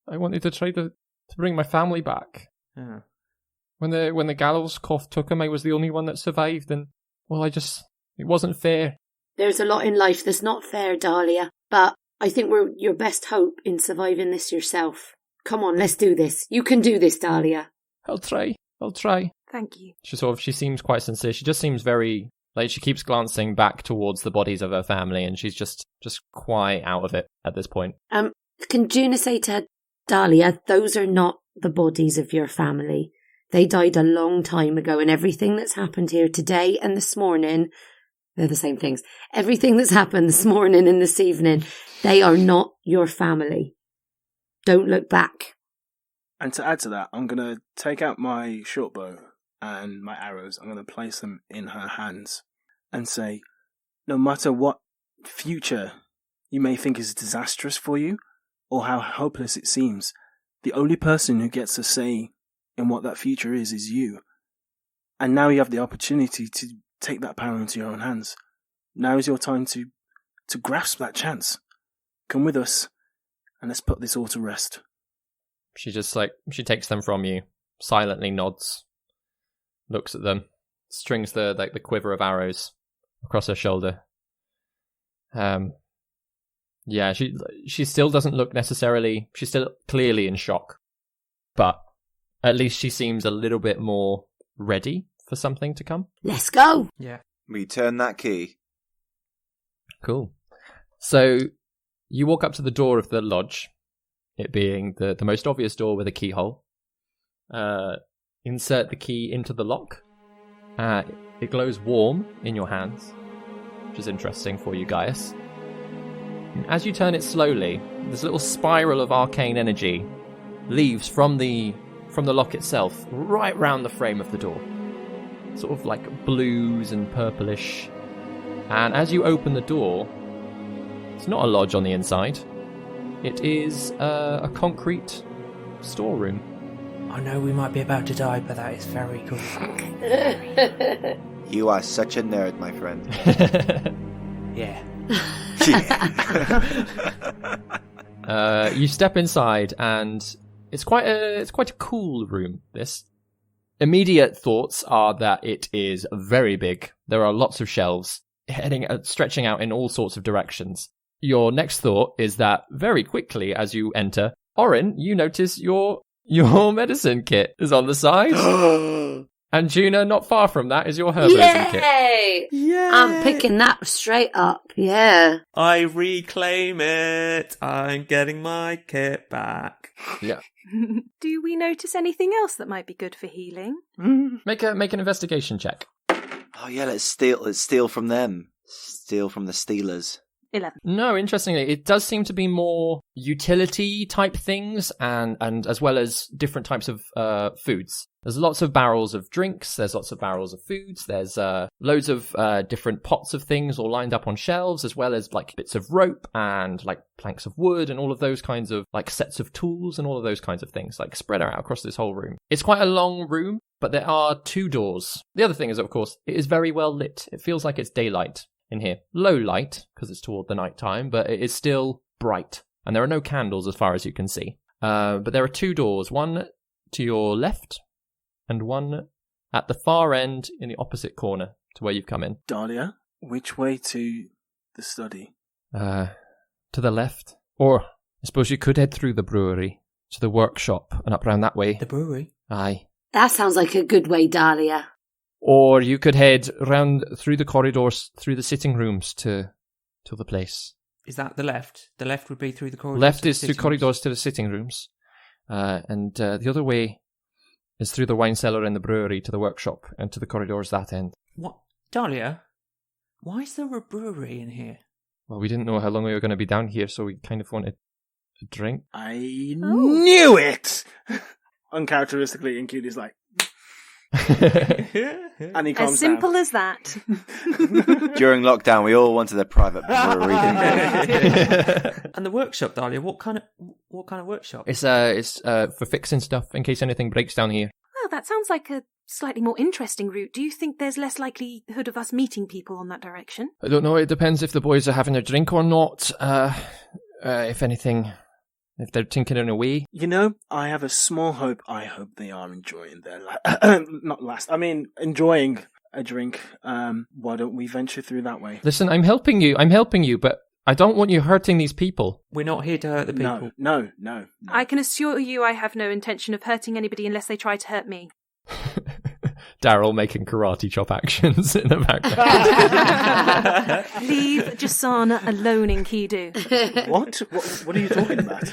I wanted to try to bring my family back. Oh. When the gallows cough took him, I was the only one that survived, and, well, it wasn't fair. There's a lot in life that's not fair, Dahlia, but I think we're your best hope in surviving this yourself. Come on, let's do this. You can do this, Dahlia. I'll try. Thank you. She seems quite sincere. She just seems very, like, she keeps glancing back towards the bodies of her family, and she's just quite out of it at this point. Can Juna say to Dahlia, those are not the bodies of your family. They died a long time ago, and everything that's happened here today and this morning, they're the same things. Everything that's happened this morning and this evening, they are not your family. Don't look back. And to add to that, I'm going to take out my short bow and my arrows. I'm going to place them in her hands and say, no matter what future you may think is disastrous for you or how hopeless it seems, the only person who gets a say in what that future is you. And now you have the opportunity to take that power into your own hands. Now is your time to grasp that chance. Come with us, and let's put this all to rest. She she takes them from you, silently nods, looks at them, strings the quiver of arrows across her shoulder. Yeah, she still doesn't look necessarily, she's still clearly in shock, but at least she seems a little bit more ready for something to come. Let's go! Yeah. We turn that key. Cool. So, you walk up to the door of the lodge, it being the most obvious door with a keyhole. Insert the key into the lock. It glows warm in your hands, which is interesting for you, Gaius. As you turn it slowly, this little spiral of arcane energy leaves from the lock itself right round the frame of the door. Sort of like blues and purplish. And as you open the door, it's not a lodge on the inside. It is a concrete storeroom. I know we might be about to die, but that is very cool. You are such a nerd, my friend. Yeah. You step inside, and it's quite a cool room. This immediate thoughts are that it is very big. There are lots of shelves stretching out in all sorts of directions. Your next thought is that very quickly as you enter, Orryn, you notice your medicine kit is on the side. And Juna, not far from that, is your herbalism kit. Yay! I'm picking that straight up, yeah. I reclaim it. I'm getting my kit back. Yeah. Do we notice anything else that might be good for healing? Make an investigation check. Oh yeah, let's steal from them. Steal from the stealers. 11. No, interestingly, it does seem to be more utility type things and as well as different types of foods. There's lots of barrels of drinks, there's lots of barrels of foods, there's loads of different pots of things all lined up on shelves, as well as like bits of rope and like planks of wood and all of those kinds of like sets of tools and all of those kinds of things like spread out across this whole room. It's quite a long room, but there are 2 doors. The other thing is, of course, it is very well lit. It feels like it's daylight in here. Low light, because it's toward the night time, but it is still bright. And there are no candles as far as you can see. But there are 2 doors, one to your left and one at the far end in the opposite corner to where you've come in. Dahlia, which way to the study? To the left. Or, I suppose you could head through the brewery to the workshop and up round that way. The brewery? Aye. That sounds like a good way, Dahlia. Or you could head round through the corridors, through the sitting rooms to the place. Is that the left? The left would be through the corridors. Left is through corridors to the sitting rooms. And the other way is through the wine cellar and the brewery to the workshop and to the corridors that end. What? Dahlia? Why is there a brewery in here? Well, we didn't know how long we were going to be down here, so we kind of wanted a drink. I knew it! Uncharacteristically, Enkidu's like... and he calms As simple down. as that. During lockdown, we all wanted a private brewery, didn't we? And the workshop, Dahlia, what kind of workshop? It's for fixing stuff in case anything breaks down here. Well, that sounds like a slightly more interesting route. Do you think there's less likelihood of us meeting people on that direction? I don't know. It depends if the boys are having a drink or not. If anything, if they're tinkering away. You know, I have a small hope. I hope they are enjoying their enjoying a drink. Why don't we venture through that way? Listen, I'm helping you, but I don't want you hurting these people. We're not here to hurt the people. No. I can assure you I have no intention of hurting anybody unless they try to hurt me. Darrel making karate chop actions in the background. Leave Jasana alone, Enkidu. What are you talking about?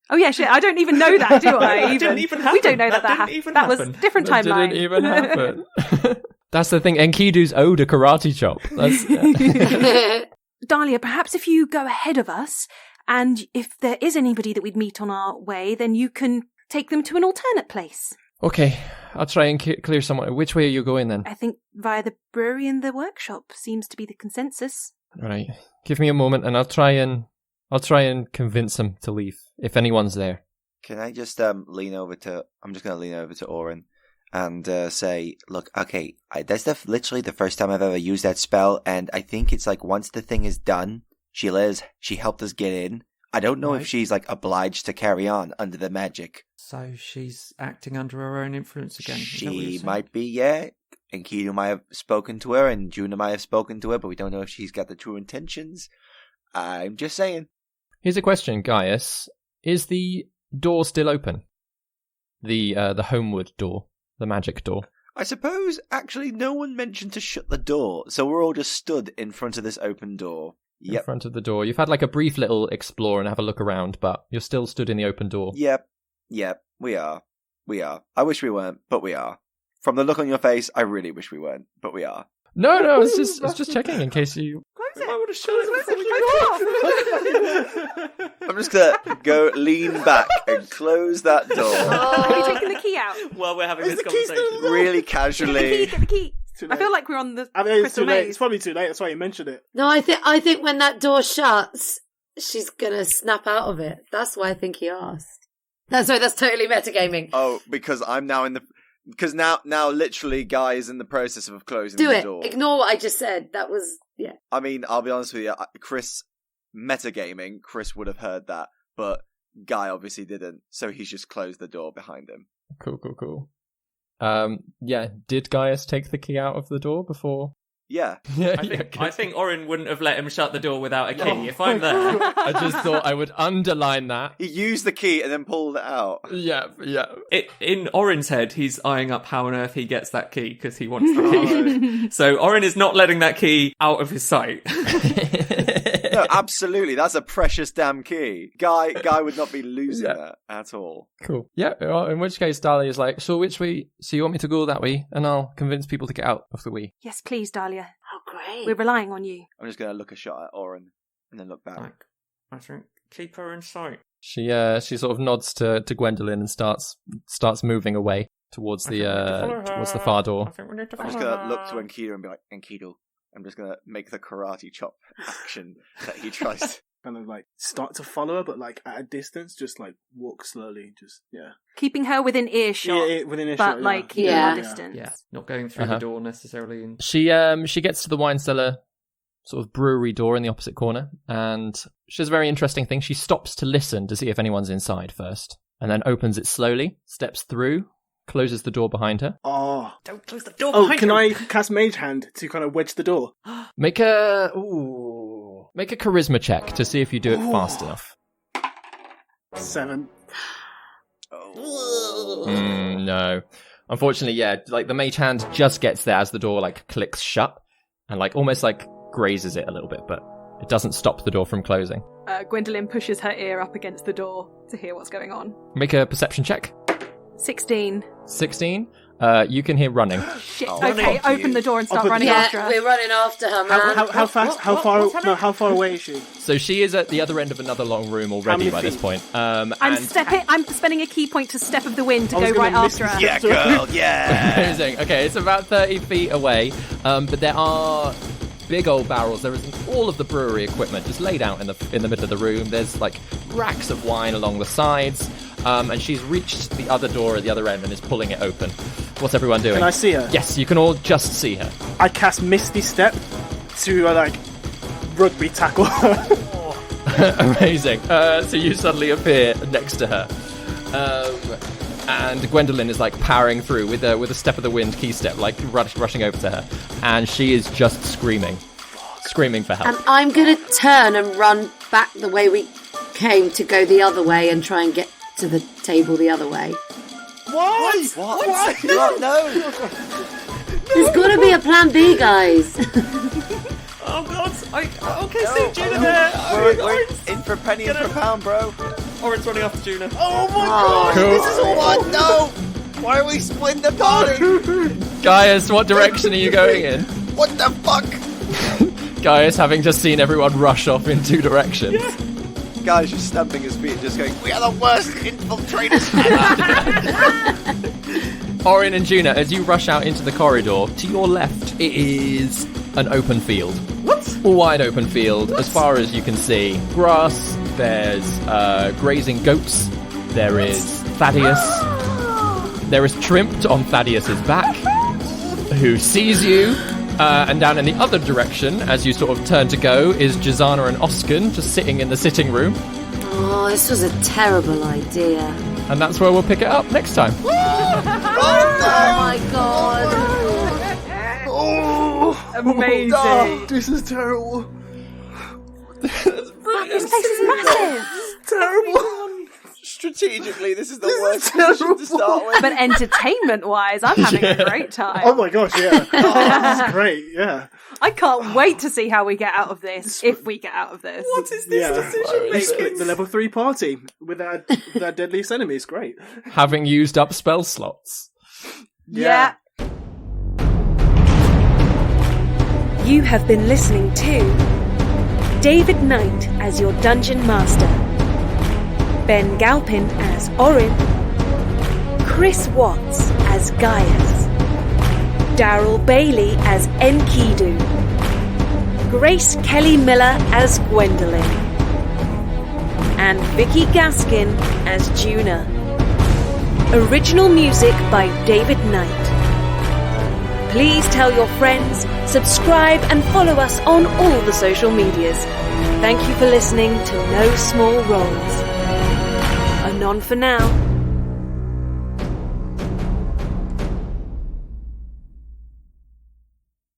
Oh yeah, shit, I don't even know that, do I? Didn't even happen. We don't know that didn't even That was happen. different That timeline. didn't even happen. That's the thing, Enkidu's owed a karate chop. That's, Dahlia, perhaps if you go ahead of us, and if there is anybody that we'd meet on our way, then you can take them to an alternate place. Okay, I'll try and clear someone. Which way are you going then? I think via the brewery and the workshop seems to be the consensus. Right. Give me a moment and I'll try and convince them to leave, if anyone's there. Can I just lean over to Orryn and say, look, okay, that's literally the first time I've ever used that spell, and I think it's like once the thing is done, she helped us get in. I don't know if she's like obliged to carry on under the magic. So she's acting under her own influence again. She might be, yeah. Enkidu might have spoken to her, and Juna might have spoken to her, but we don't know if she's got the true intentions. I'm just saying. Here's a question, Gaius. Is the door still open? The homeward door, the magic door. I suppose, actually, no one mentioned to shut the door, so we're all just stood in front of this open door. In front of the door. You've had like a brief little explore and have a look around, but you're still stood in the open door. Yep, we are. I wish we weren't, but we are. From the look on your face, I really wish we weren't, but we are. No, it's just checking in case you... I'm just gonna go lean back and close that door. Have you taken the key out? While we're having this conversation. Really casually. Get the key. I feel like we're on the it's Crystal too late. Maze. It's probably too late. That's why you mentioned it. No, I think when that door shuts, she's gonna snap out of it. That's why I think he asked. That's totally metagaming. Oh, because I'm now in the... Because now literally Guy is in the process of closing the door. Ignore what I just said. That was, yeah. I mean, I'll be honest with you, Chris would have heard that, but Guy obviously didn't, so he's just closed the door behind him. Cool. Yeah, did Gaius take the key out of the door before? Yeah. I think Orryn wouldn't have let him shut the door without a key. If I'm there, I just thought I would underline that. He used the key and then pulled it out. Yeah. In Orryn's head, he's eyeing up how on earth he gets that key because he wants the key. So Orryn is not letting that key out of his sight. No, absolutely. That's a precious damn key. Guy would not be losing that at all. Cool. Yeah, well, in which case Dahlia is like, so which way? So you want me to go that way and I'll convince people to get out of the way? Yes, please, Dahlia. Oh, great. We're relying on you. I'm just going to look a shot at Orryn and then look back. I think keep her in sight. She sort of nods to Gwendellyn and starts moving away towards the far door. I'm just going to look to Enkidu and be like, Enkidu, I'm just going to make the karate chop action that he tries. Kind of like start to follow her, but like at a distance, just like walk slowly, Keeping her within earshot. Yeah, within earshot. But like keeping her distance. Yeah, not going through the door necessarily. And... She gets to the wine cellar sort of brewery door in the opposite corner, and she does a very interesting thing. She stops to listen to see if anyone's inside first, and then opens it slowly, steps through, closes the door behind her. Oh, don't close the door behind can her. I cast Mage Hand to kind of wedge the door? Make a charisma check to see if you do it fast enough. 7. No. Unfortunately, yeah, like the mage hand just gets there as the door like clicks shut and like almost like grazes it a little bit, but it doesn't stop the door from closing. Gwendolyn pushes her ear up against the door to hear what's going on. Make a perception check. 16. 16? You can hear running. Shit. Okay, open the door and start running yeah, after her. we're running after her, man. How fast? How far away is she? So she is at the other end of another long room already by this point. I'm spending a key point to Step of the Wind to go right after her. Yeah, girl, yeah! Amazing. Okay, it's about 30 feet away, but there are big old barrels. There is all of the brewery equipment just laid out in the middle of the room. There's like racks of wine along the sides. and she's reached the other door at the other end and is pulling it open. What's everyone doing? Can I see her? Yes, you can all just see her. I cast Misty Step to, rugby tackle her. Amazing. So you suddenly appear next to her. And Gwendellyn is, powering through with a step of the wind key step, rushing over to her. And she is just screaming for help. And I'm going to turn and run back the way we came to go the other way and try and get to the table the other way. What? No. There's got to be a plan B, guys. Oh God! Okay, see Juna there. We're in for a penny and for a pound, bro. Orryn's running after Juna. Oh my God! Cool. This is all what? No! Why are we splitting the party? Gaius, what direction are you going in? What the fuck? Gaius, having just seen everyone rush off in two directions. Yeah. Guy's just stamping his feet and just going, we are the worst infiltrators ever! Orryn and Juna, as you rush out into the corridor, to your left, it is an open field. What? A wide open field, as far as you can see. Grass, there's grazing goats, there is Thaddeus, there is Trimpt on Thaddeus's back, who sees you. And down in the other direction, as you sort of turn to go, is Jazana and Oskin just sitting in the sitting room. Oh, this was a terrible idea. And that's where we'll pick it up next time. Oh my God. Amazing. Oh, this is terrible. This place is massive. Terrible. Strategically, this is the worst position to start with. But entertainment-wise, I'm having a great time. Oh my gosh, yeah. This is great, yeah. I can't wait to see how we get out of this, if we get out of this. What is this decision making? The level 3 party with our deadliest enemies, great. Having used up spell slots. Yeah. You have been listening to David Knight as your Dungeon Master, Ben Galpin as Orryn, Chris Watts as Gaius, Darrel Bailey as Enkidu, Grace Kelly Miller as Gwendellyn, and Vicky Gaskin as Juna. Original music by David Knight. Please tell your friends, subscribe and follow us on all the social medias. Thank you for listening to No Small Roles. Anon for now.